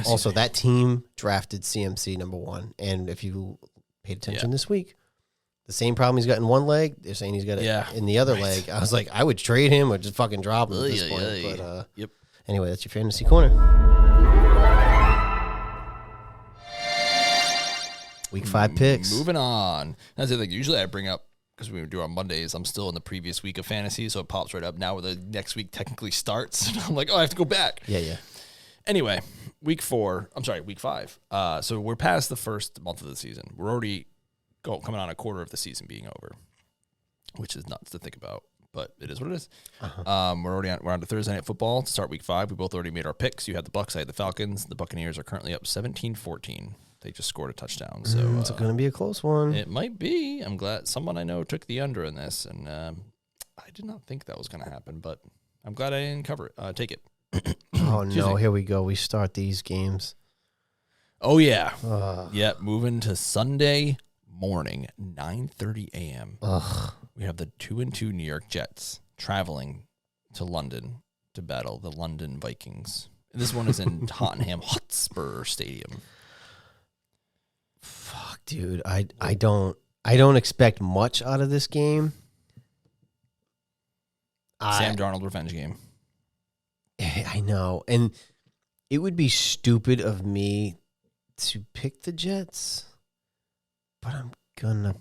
S1: also that team drafted CMC number 1, and if you paid attention this week, the same problem he's got in one leg, they're saying he's got it in the other leg. I was like, I would trade him or just fucking drop him at this point. But
S2: yep.
S1: Anyway, that's your fantasy corner. Week 5 picks.
S2: Moving on. That's the thing. Usually I bring up, because we do on Mondays, I'm still in the previous week of fantasy, so it pops right up now where the next week technically starts. And I'm like, oh, I have to go back.
S1: Yeah.
S2: Anyway, week 5. So we're past the first month of the season. We're already coming on a quarter of the season being over, which is nuts to think about, but it is what it is. We're on to Thursday Night Football to start week 5. We both already made our picks. You had the Bucs, I had the Falcons. The Buccaneers are currently up 17-14. They just scored a touchdown. So
S1: it's going to be a close one.
S2: It might be. I'm glad someone I know took the under in this, and I did not think that was going to happen, but I'm glad I didn't cover it. Take it.
S1: Oh, no. Here we go. We start these games.
S2: Oh, yeah. Moving to Sunday morning, 9:30 a.m.
S1: Ugh.
S2: we have the 2-2 New York Jets traveling to London to battle the London Vikings. And this one is in Tottenham Hotspur Stadium.
S1: Fuck, dude. I don't expect much out of this game.
S2: Sam Darnold revenge game.
S1: I know. And it would be stupid of me to pick the Jets, but I'm going to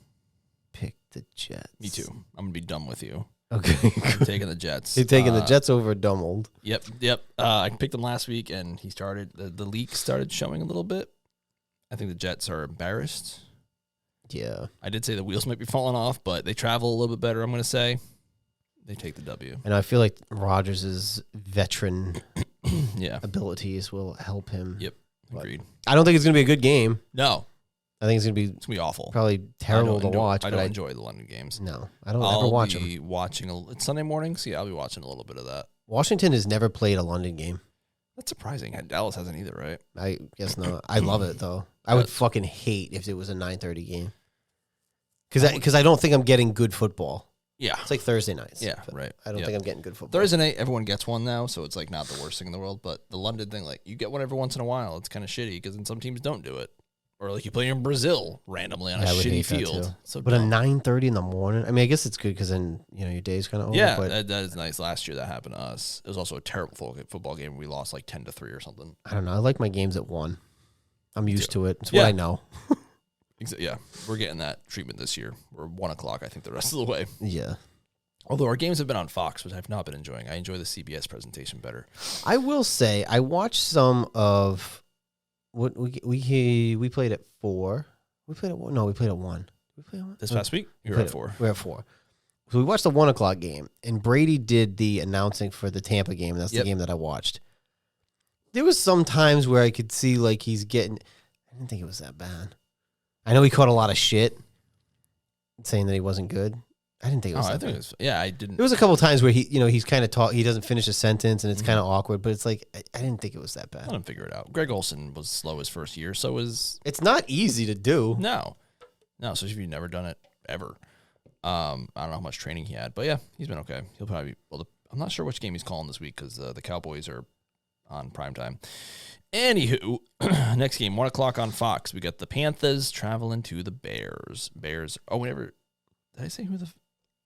S1: pick the Jets.
S2: Me too. I'm going to be dumb with you.
S1: Okay.
S2: I'm taking the Jets.
S1: You're taking the Jets over Dummold.
S2: Yep. I picked him last week, and he started. The leak started showing a little bit. I think the Jets are embarrassed.
S1: Yeah.
S2: I did say the wheels might be falling off, but they travel a little bit better, I'm going to say. They take the W.
S1: And I feel like Rodgers' veteran
S2: yeah.
S1: abilities will help him.
S2: Yep. Agreed.
S1: I don't think it's going to be a good game.
S2: No.
S1: I think it's going
S2: to be awful.
S1: Probably terrible to watch.
S2: I don't enjoy the London games.
S1: No. I don't ever watch them.
S2: I'll be watching it's Sunday mornings. Yeah, I'll be watching a little bit of that.
S1: Washington has never played a London game.
S2: That's surprising. Dallas hasn't either, right?
S1: I guess not. I love it, though. I would fucking hate if it was a 9:30 game. Because I don't think I'm getting good football.
S2: Yeah.
S1: It's like Thursday nights.
S2: Yeah, right.
S1: I don't think I'm getting good football.
S2: Thursday night, everyone gets one now, so it's like not the worst thing in the world. But the London thing, like you get one every once in a while. It's kind of shitty because then some teams don't do it. Or like you play in Brazil randomly on a shitty field. So
S1: but a 9:30 in the morning, I mean, I guess it's good because then, your day's kind of over.
S2: Yeah,
S1: but
S2: that is nice. Last year that happened to us. It was also a terrible football game. We lost like 10-3 or something.
S1: I don't know. I like my games at 1. I'm used to it. It's what I know.
S2: Yeah, we're getting that treatment this year. We're 1 o'clock, I think, the rest of the way.
S1: Yeah.
S2: Although our games have been on Fox, which I've not been enjoying. I enjoy the CBS presentation better.
S1: I will say, I watched some of what we played at 4. We played at 1. No, we played at 1. We played at 1?
S2: This past week? You were at 4.
S1: We were at 4. So we watched the 1 o'clock game, and Brady did the announcing for the Tampa game. That's the game that I watched. There was some times where I could see like he's getting. I didn't think it was that bad. I know he caught a lot of shit saying that he wasn't good. I didn't think it was that bad.
S2: I didn't.
S1: There was a couple of times where he's kind of he doesn't finish a sentence, and it's kind of awkward. But it's like I didn't think it was that bad.
S2: I didn't figure it out. Greg Olson was slow his first year, so was.
S1: It's not easy to do.
S2: No, especially if you've never done it ever. I don't know how much training he had, but yeah, he's been okay. He'll probably. I'm not sure which game he's calling this week because the Cowboys are on primetime. Anywho, next game, 1 o'clock on Fox. We got the Panthers traveling to the Bears. Bears. Oh, whenever. Did I say who the?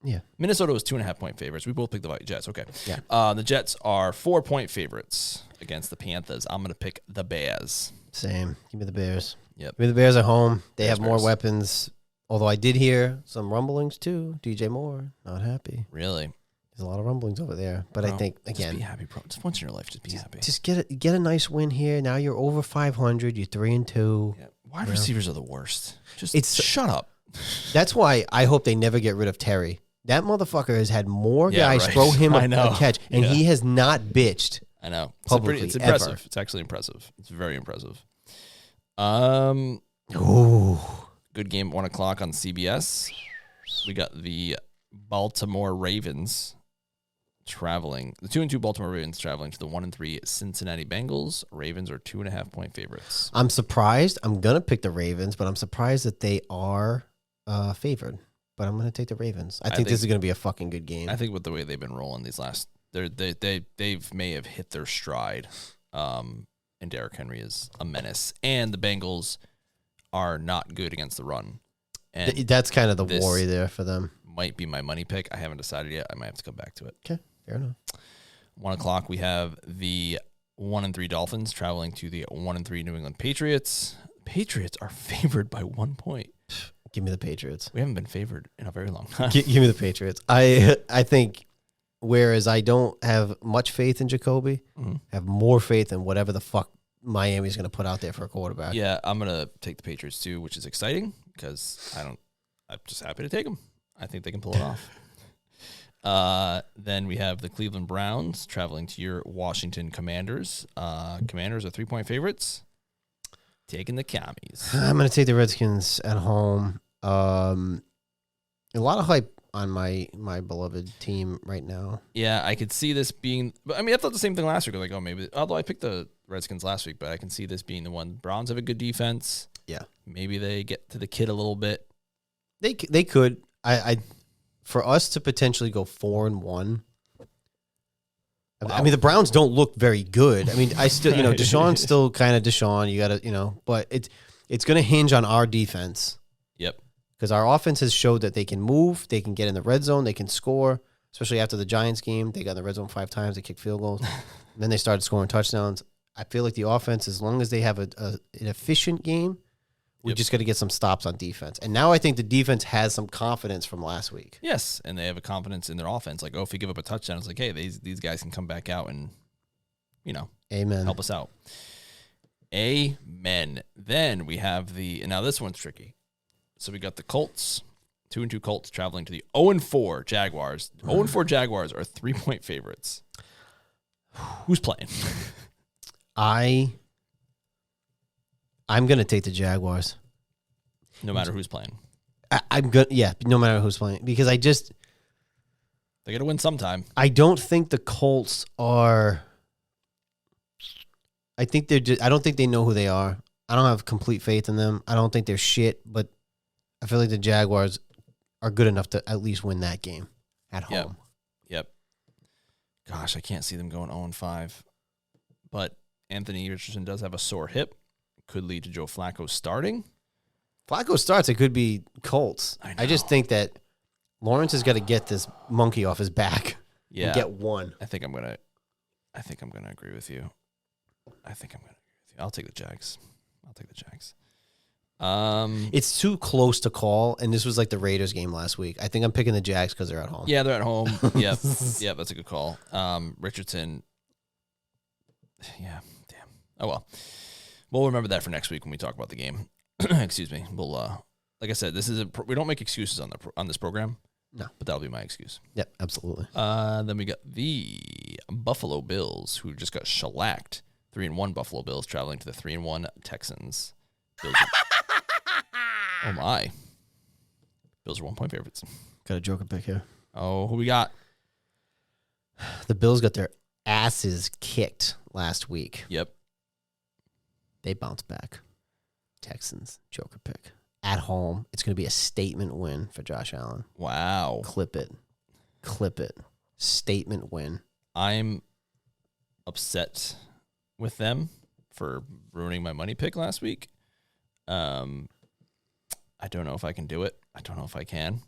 S1: Yeah.
S2: Minnesota was 2.5-point favorites. We both picked the Jets. Okay.
S1: Yeah.
S2: The Jets are 4-point favorites against the Panthers. I'm going to pick the Bears.
S1: Same. Give me the Bears.
S2: Yep.
S1: Give me the Bears at home. They have more weapons. Although I did hear some rumblings too. DJ Moore, not happy.
S2: Really?
S1: There's a lot of rumblings over there. But I think, again.
S2: Just be happy, bro. Just once in your life, just be happy.
S1: Just get a nice win here. Now you're over 500. You're 3-2.
S2: Yeah. Wide receivers are the worst. Shut up.
S1: That's why I hope they never get rid of Terry. That motherfucker has had more guys throw him a catch, and he has not bitched.
S2: I know.
S1: Publicly,
S2: it's impressive.
S1: ever.
S2: It's actually impressive. It's very impressive.
S1: Ooh.
S2: Good game, 1 o'clock on CBS. We got the Baltimore Ravens traveling. The 2-2 Baltimore Ravens traveling to the 1-3 Cincinnati Bengals. Ravens are 2.5-point favorites.
S1: I'm surprised. I'm going to pick the Ravens, but I'm surprised that they are favored. But I'm going to take the Ravens. I think this is going to be a fucking good game.
S2: I think with the way they've been rolling these last, they may have hit their stride. And Derrick Henry is a menace, and the Bengals are not good against the run. And
S1: that's kind of the worry there for them.
S2: Might be my money pick. I haven't decided yet. I might have to come back to it.
S1: Okay, fair enough.
S2: 1 o'clock, we have the 1-3 Dolphins traveling to the 1-3 New England Patriots. Patriots are favored by 1 point.
S1: Give me the Patriots.
S2: We haven't been favored in a very long time.
S1: Give me the Patriots. I think, whereas I don't have much faith in Jacoby, I have more faith in whatever the fuck Miami's going to put out there for a quarterback.
S2: Yeah, I'm going to take the Patriots too, which is exciting because I'm just happy to take them. I think they can pull it off. Then we have the Cleveland Browns traveling to your Washington Commanders. Commanders are 3-point favorites. Taking the Commies.
S1: I'm going to take the Redskins at home. A lot of hype on my beloved team right now.
S2: Yeah, I could see this being. I mean, I thought the same thing last week. Like, oh, maybe. Although I picked the Redskins last week, but I can see this being the one. Browns have a good defense.
S1: Yeah,
S2: maybe they get to the kid a little bit.
S1: They could. I for us to potentially go 4-1. I mean, the Browns don't look very good. I mean, I still, Deshaun's still kind of Deshaun. You got to, but it's going to hinge on our defense.
S2: Yep.
S1: Because our offense has showed that they can move, they can get in the red zone, they can score, especially after the Giants game. They got in the red zone 5 times, they kicked field goals. And then they started scoring touchdowns. I feel like the offense, as long as they have an efficient game, we just got to get some stops on defense. And now I think the defense has some confidence from last week.
S2: Yes, and they have a confidence in their offense. Like, if we give up a touchdown, it's like, hey, these guys can come back out and,
S1: Amen.
S2: help us out. Amen. Then we have now this one's tricky. So we got the Colts, 2-2 Colts traveling to the 0-4 Jaguars. 0-4 Jaguars are 3-point favorites. Who's playing?
S1: I'm going to take the Jaguars.
S2: No matter who's playing.
S1: I'm good. Yeah, no matter who's playing. Because
S2: they got to win sometime.
S1: I don't think the Colts are. I don't think they know who they are. I don't have complete faith in them. I don't think they're shit, but I feel like the Jaguars are good enough to at least win that game at home.
S2: Yep. Gosh, I can't see them going 0-5. But Anthony Richardson does have a sore hip. Could lead to Joe Flacco starting.
S1: Flacco starts, it could be Colts. I just think that Lawrence has got to get this monkey off his back and get one.
S2: I think I'm gonna agree with you. I'll take the Jags.
S1: It's too close to call, and this was like the Raiders game last week. I think I'm picking the Jags because they're at home.
S2: Yeah, they're at home. Yep, that's a good call. Richardson. Yeah, damn. Oh well. We'll remember that for next week when we talk about the game. Excuse me. We'll, like I said, we don't make excuses on this program.
S1: No,
S2: but that'll be my excuse.
S1: Yep, absolutely.
S2: Then we got the Buffalo Bills, who just got shellacked. 3-1 Buffalo Bills traveling to the 3-1 Texans. Bills oh my! Bills are 1-point favorites.
S1: Got a joker pick here.
S2: Oh, who we got?
S1: The Bills got their asses kicked last week.
S2: Yep.
S1: They bounced back. Texans, joker pick. At home, it's going to be a statement win for Josh Allen.
S2: Wow.
S1: Clip it. Statement win.
S2: I'm upset with them for ruining my money pick last week. I don't know if I can do it. I don't know if I can.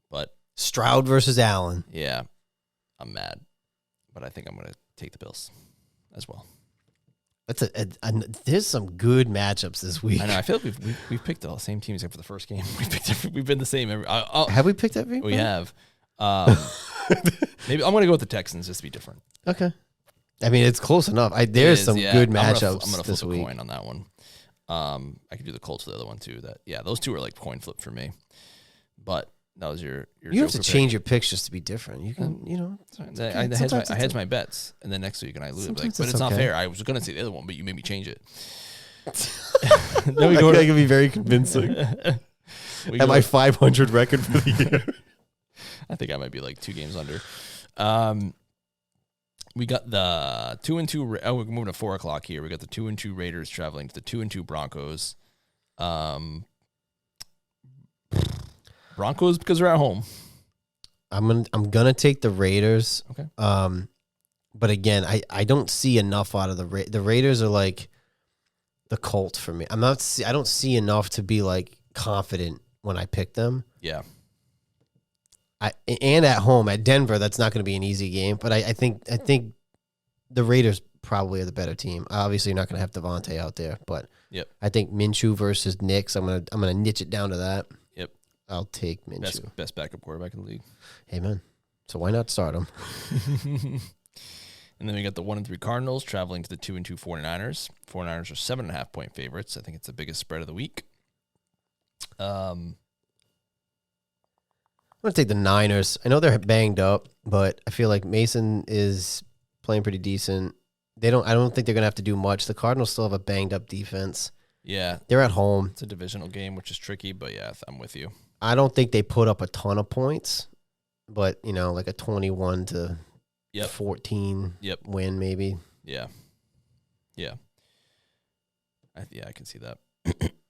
S2: But
S1: Stroud versus Allen.
S2: Yeah. I'm mad. But I think I'm going to take the Bills as well.
S1: That's there's some good matchups this week.
S2: I know. I feel like we've picked the same team except for the first game. We've been the same every.
S1: Have we picked every?
S2: We have. Maybe I'm going to go with the Texans just to be different.
S1: Okay. I mean, it's close enough. There's some good matchups.
S2: I'm going to
S1: this
S2: flip
S1: week.
S2: A coin on that one. I could do the Colts for the other one too. Those two are like coin flip for me. But that was your
S1: you have to change your picks just to be different. You can,
S2: I hedge my bets, and then next week and I lose. But it's not fair. I was going to say the other one, but you made me change it.
S1: Then we go. I can be very convincing. At my 500 record for the year,
S2: I think I might be like 2 games under. We got the 2-2. Oh, we're moving to 4:00 here. We got the 2-2 Raiders traveling to the 2-2 Broncos. Broncos because they're at home.
S1: I'm gonna take the Raiders.
S2: Okay.
S1: But again, I don't see enough out of the Raiders are like the Colts for me. I don't see enough to be like confident when I pick them.
S2: Yeah.
S1: And at home at Denver, that's not going to be an easy game. But I think the Raiders probably are the better team. Obviously, you're not going to have Davante out there, but
S2: yep.
S1: I think Minshew versus Knicks. I'm gonna niche it down to that.
S2: Yep.
S1: I'll take Minshew.
S2: Best backup quarterback in the league.
S1: Amen. So why not start him?
S2: And then we got the 1-3 Cardinals traveling to the 2-2 49ers. 49ers are 7.5-point favorites. I think it's the biggest spread of the week.
S1: I'm going to take the Niners. I know they're banged up, but I feel like Mason is playing pretty decent. I don't think they're going to have to do much. The Cardinals still have a banged up defense.
S2: Yeah.
S1: They're at home.
S2: It's a divisional game, which is tricky, but yeah, I'm with you.
S1: I don't think they put up a ton of points, but, like a 21 to 14 win maybe.
S2: Yeah. Yeah. I can see that.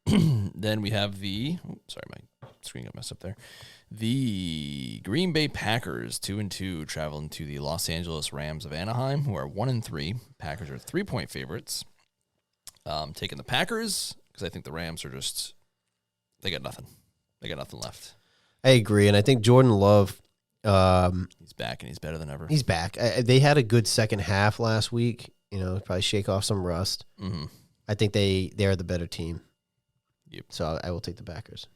S2: Then we have sorry, my screen got messed up there. The Green Bay Packers, 2-2, traveling to the Los Angeles Rams of Anaheim, who are 1-3. Packers are 3-point favorites. Taking the Packers because I think the Rams are they got nothing. They got nothing left.
S1: I agree, and I think Jordan Love.
S2: He's back and he's better than ever.
S1: He's back. They had a good second half last week. Probably shake off some rust.
S2: Mm-hmm.
S1: I think they're the better team.
S2: Yep.
S1: So I will take the Packers.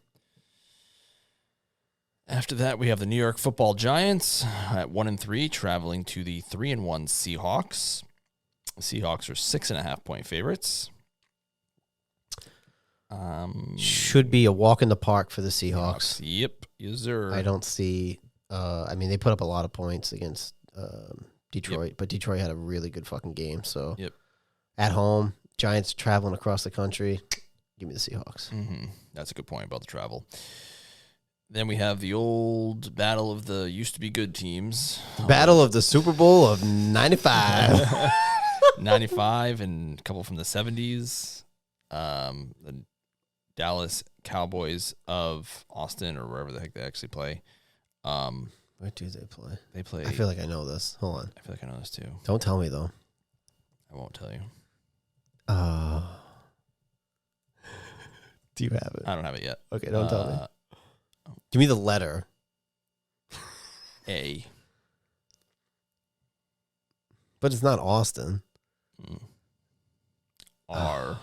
S2: After that, we have the New York Football Giants at 1-3, traveling to the 3-1 Seahawks. The Seahawks are 6.5-point favorites.
S1: Should be a walk in the park for the Seahawks.
S2: Yep, yes, sir.
S1: I don't see. They put up a lot of points against Detroit, but Detroit had a really good fucking game. So, at home, Giants traveling across the country. Give me the Seahawks.
S2: Mm-hmm. That's a good point about the travel. Then we have the old battle of the used-to-be good teams.
S1: Battle of the Super Bowl of 95.
S2: 95 and a couple from the 70s. The Dallas Cowboys of Austin, or wherever the heck they actually play.
S1: Where do they play?
S2: They play.
S1: I feel like I know this. Hold on.
S2: I feel like I know this too.
S1: Don't tell me, though.
S2: I won't tell you.
S1: Do you have it?
S2: I don't have it yet.
S1: Okay, don't tell me. Give me the letter.
S2: A.
S1: But it's not Austin.
S2: R.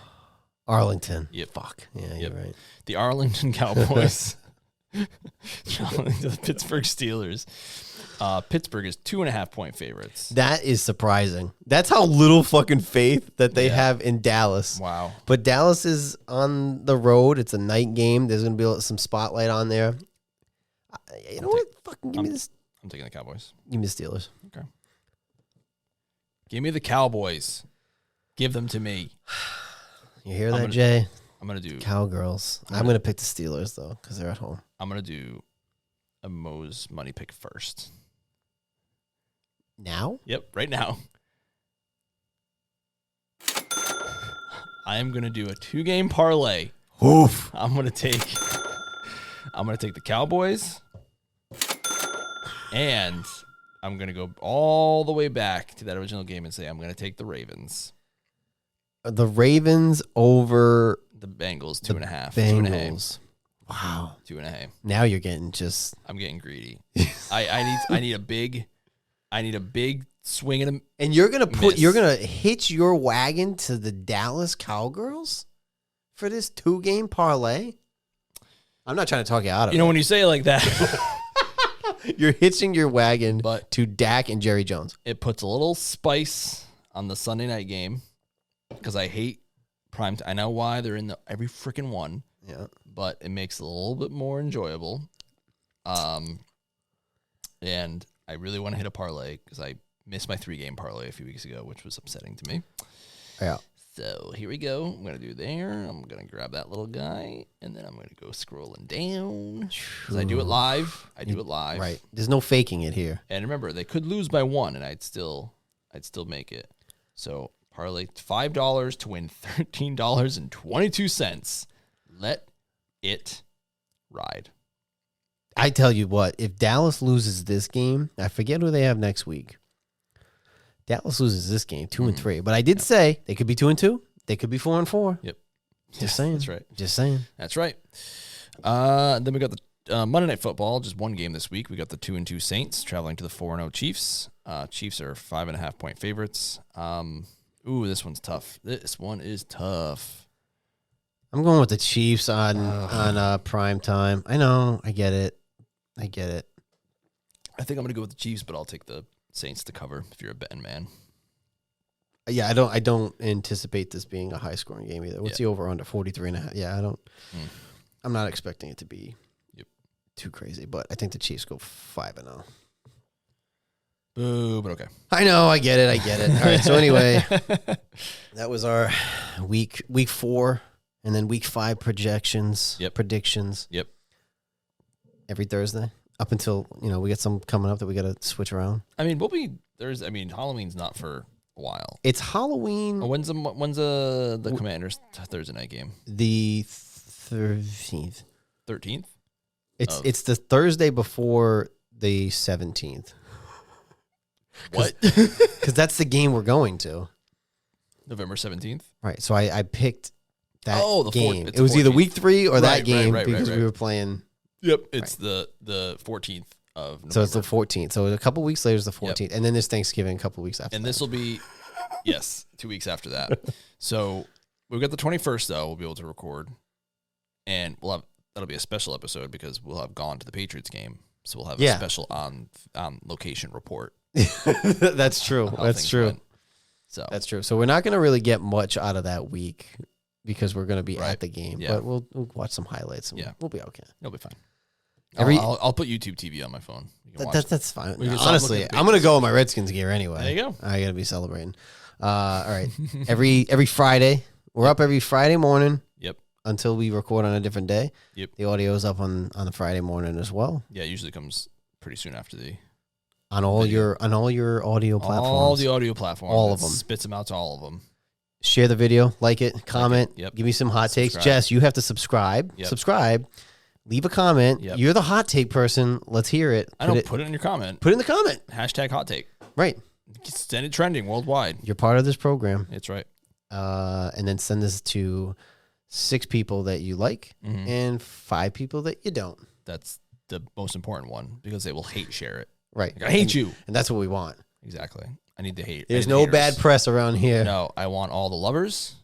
S1: Arlington.
S2: Yep.
S1: Fuck. Yeah, you're right.
S2: The Arlington Cowboys traveling to the Pittsburgh Steelers. Pittsburgh is 2.5-point favorites.
S1: That is surprising. That's how little fucking faith that they have in Dallas.
S2: Wow.
S1: But Dallas is on the road. It's a night game. There's going to be some spotlight on there. You know what? Fucking give me this.
S2: I'm taking the Cowboys.
S1: Give me the Steelers.
S2: Okay. Give me the Cowboys. Give them to me.
S1: You hear that, Jay?
S2: I'm going to do
S1: Cowgirls. I'm going to pick the Steelers, though, because they're at home.
S2: I'm going to do a Mo's money pick first.
S1: Now?
S2: Yep, right now. I am going to do a 2-game parlay.
S1: Oof.
S2: I'm going to take the Cowboys, and I'm going to go all the way back to that original game and say I'm going to take the Ravens.
S1: The Ravens over
S2: the Bengals, 2.5.
S1: Bengals. Wow.
S2: 2.5.
S1: Now you're getting just.
S2: I'm getting greedy. I need a big swing
S1: and you're gonna hitch your wagon to the Dallas Cowgirls for this 2-game parlay. I'm not trying to talk you out of it.
S2: When you say it like that,
S1: you're hitching your wagon to Dak and Jerry Jones.
S2: It puts a little spice on the Sunday night game because I hate prime time. I know why they're in every freaking one.
S1: Yeah,
S2: but it makes it a little bit more enjoyable. And I really want to hit a parlay because I missed my 3-game parlay a few weeks ago, which was upsetting to me.
S1: Yeah.
S2: So here we go. I'm going to do there. I'm going to grab that little guy, and then I'm going to go scrolling down. Because I do it live.
S1: Right. There's no faking it here.
S2: And remember, they could lose by 1, and I'd still make it. So parlay $5 to win $13.22. Let it ride.
S1: I tell you what, if Dallas loses this game, I forget who they have next week. Dallas loses this game, 2-3. But I did say they could be 2-2. They could be 4-4.
S2: Yep.
S1: Just saying.
S2: That's right.
S1: Just saying.
S2: That's right. Then we got the Monday Night Football, just one game this week. We got the 2-2 Saints traveling to the 4-0 Chiefs. Chiefs are 5.5-point favorites. This one's tough. This one is tough.
S1: I'm going with the Chiefs on prime time. I know. I get it.
S2: I think I'm going to go with the Chiefs, but I'll take the Saints to cover if you're a betting man.
S1: Yeah, I don't anticipate this being a high scoring game either. What's the over under 43.5? Yeah, I don't. I'm not expecting it to be too crazy, but I think the Chiefs go 5-0.
S2: Boo, but okay.
S1: I know, I get it. All right, so anyway, that was our week 4, and then week 5 predictions.
S2: Yep.
S1: Every Thursday up until we get some coming up that we got to switch around.
S2: I mean, Halloween's not for a while.
S1: It's Halloween.
S2: When's the Commanders Thursday night game?
S1: The 13th.
S2: 13th?
S1: It's the Thursday before the 17th.
S2: What?
S1: Because that's the game we're going to.
S2: November 17th?
S1: Right. So I picked that
S2: the
S1: game.
S2: It's
S1: It was
S2: 14th.
S1: either week 3 or that game
S2: right,
S1: because we were playing.
S2: Yep. It's the 14th of November.
S1: So it's the 14th. So a couple weeks later is the 14th. And then there's Thanksgiving a couple weeks after
S2: And
S1: that.
S2: this will be, 2 weeks after that. So we've got the 21st, though. We'll be able to record. And that'll be a special episode because we'll have gone to the Patriots game. So we'll have a special on location report.
S1: That's true. That's true.
S2: Went. So
S1: that's true. So we're not going to really get much out of that week because we're going to be at the game.
S2: Yeah.
S1: But we'll watch some highlights. And we'll be okay.
S2: It'll be fine.
S1: I'll
S2: put YouTube TV on my phone.
S1: That's fine.
S2: No,
S1: honestly, I'm going to go with my Redskins gear anyway.
S2: There you go.
S1: I got to be celebrating. All right. Every Friday. We're up every Friday morning.
S2: Yep.
S1: Until we record on a different day.
S2: Yep.
S1: The audio is up on the Friday morning as well.
S2: Yeah, it usually comes pretty soon after the
S1: on all your audio platforms.
S2: All the audio platforms.
S1: All of them.
S2: Spits them out to all of them.
S1: Share the video, like it, comment,
S2: Yep.
S1: Give me some hot takes. Jess, you have to subscribe.
S2: Yep.
S1: Subscribe. Leave a comment.
S2: Yep.
S1: You're the hot take person. Let's hear it.
S2: Put it in your comment.
S1: Put it in the comment.
S2: Hashtag hot take.
S1: Right.
S2: Send it trending worldwide.
S1: You're part of this program.
S2: It's right.
S1: And then send this to 6 people that you like and 5 people that you don't.
S2: That's the most important one because they will hate share it.
S1: Right.
S2: Like, I hate you.
S1: And that's what we want.
S2: Exactly. I need the hate.
S1: There's no bad press around here.
S2: No, I want all the lovers.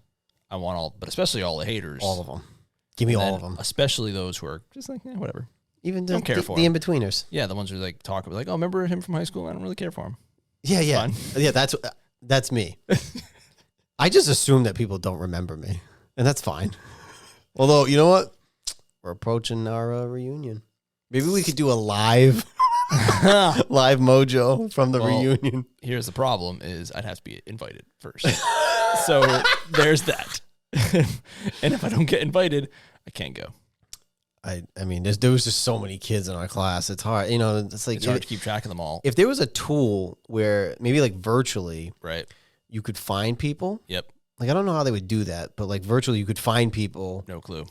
S2: I want but especially all the haters.
S1: All of them. Give me all of them.
S2: Especially those who are just like, whatever.
S1: Even
S2: don't care for
S1: the
S2: him.
S1: in-betweeners.
S2: Yeah, the ones who like talk about like, oh, remember him from high school? I don't really care for him.
S1: Yeah, yeah. Yeah, that's me. I just assume that people don't remember me. And that's fine. Although, you know what? We're approaching our reunion. Maybe we could do a live MOJO from the reunion.
S2: Here's the problem is I'd have to be invited first. So there's that. And if I don't get invited, I can't go.
S1: I mean, there was just so many kids in our class. It's hard. You know, it's like
S2: it's hard to keep track of them all.
S1: If there was a tool where maybe like virtually you could find people.
S2: Yep.
S1: Like, I don't know how they would do that, but like virtually you could find people.
S2: No clue.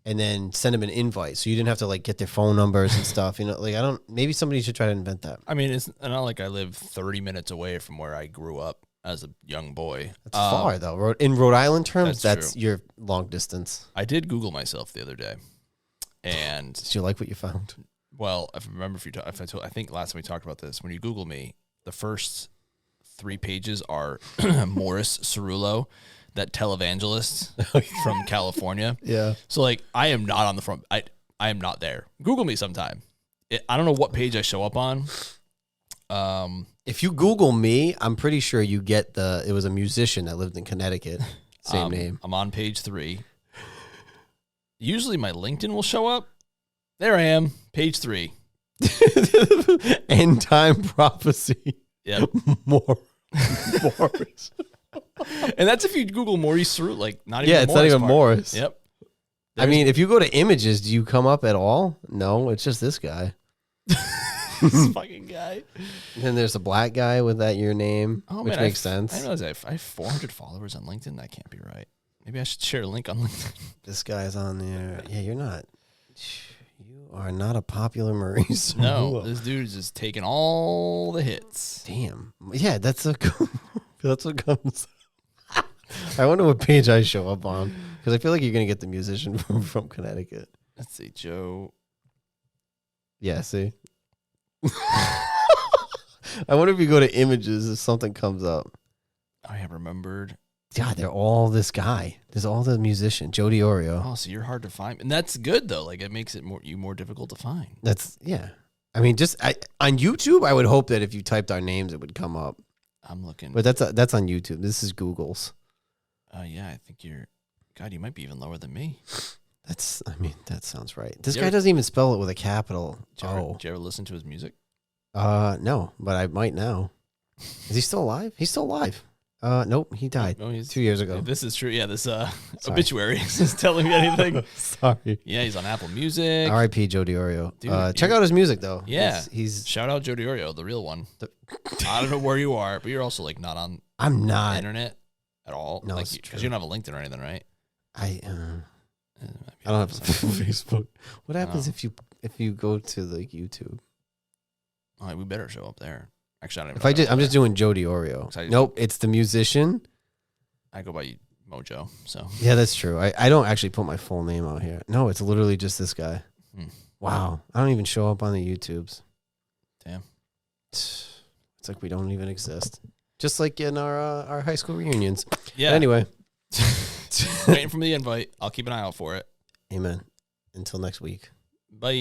S1: And then send them an invite. So you didn't have to like get their phone numbers and stuff. You know, like maybe somebody should try to invent that.
S2: I mean, it's not like I live 30 minutes away from where I grew up as a young boy.
S1: That's far though. In Rhode Island terms, that's your long distance.
S2: I did Google myself the other day. And
S1: did you like what you found?
S2: Well, I remember I think last time we talked about this, when you Google me, the first 3 pages are Morris Cerullo, that televangelist from California.
S1: Yeah.
S2: So like, I am not on the front. I am not there. Google me sometime. I don't know what page I show up on.
S1: If you Google me, I'm pretty sure you get it was a musician that lived in Connecticut. Same name.
S2: I'm on page 3. Usually my LinkedIn will show up. There I am, page 3.
S1: End time prophecy.
S2: Yep.
S1: Morris.
S2: And that's if you Google Maurice Cerullo, like not even
S1: it's not even Morris.
S2: Yep.
S1: I mean, if you go to images, do you come up at all? No, it's just this guy.
S2: This fucking guy.
S1: And then there's a black guy with your name, which makes sense.
S2: I realize I have 400 followers on LinkedIn. That can't be right. Maybe I should share a link on LinkedIn.
S1: This guy's on there. Yeah, you're not. You are not a popular Maurice.
S2: No, this dude is just taking all the hits.
S1: Damn. Yeah, that's what comes. I wonder what page I show up on because I feel like you're gonna get the musician from Connecticut.
S2: Let's see, Joe.
S1: Yeah, see. I wonder if you go to images if something comes up.
S2: I have remembered.
S1: God, they're all this guy. There's all the musician, Joe DiOrio.
S2: Oh, so you're hard to find, and that's good though. Like it makes it more difficult to find.
S1: Yeah. I mean, on YouTube, I would hope that if you typed our names, it would come up.
S2: I'm looking,
S1: but that's on YouTube. This is Google's.
S2: Yeah, I think God, you might be even lower than me.
S1: That sounds right. This guy doesn't even spell it with a capital O.
S2: Did you ever listen to his music?
S1: No, but I might now. Is he still alive? He's still alive. Nope, he died 2 years ago.
S2: This is true. Yeah, this obituary is telling me anything.
S1: Sorry.
S2: Yeah, he's on Apple Music.
S1: R.I.P. Joe DiOrio. Dude, check out his music though.
S2: Yeah,
S1: he's
S2: shout out Joe DiOrio, the real one. I don't know where you are, but you're also like not on.
S1: I'm not
S2: the internet at all.
S1: No,
S2: because you don't have a LinkedIn or anything, right?
S1: I don't have Facebook. What happens if you go to like YouTube?
S2: Oh, we better show up there. Actually, I don't
S1: If I'm just doing Joe DiOrio. Nope, it's the musician.
S2: I go by MOJO. So
S1: yeah, that's true. I don't actually put my full name out here. No, it's literally just this guy. Wow, I don't even show up on the YouTubes.
S2: Damn,
S1: it's like we don't even exist. Just like in our high school reunions.
S2: Yeah.
S1: But anyway,
S2: waiting for the invite. I'll keep an eye out for it.
S1: Amen. Until next week.
S2: Bye.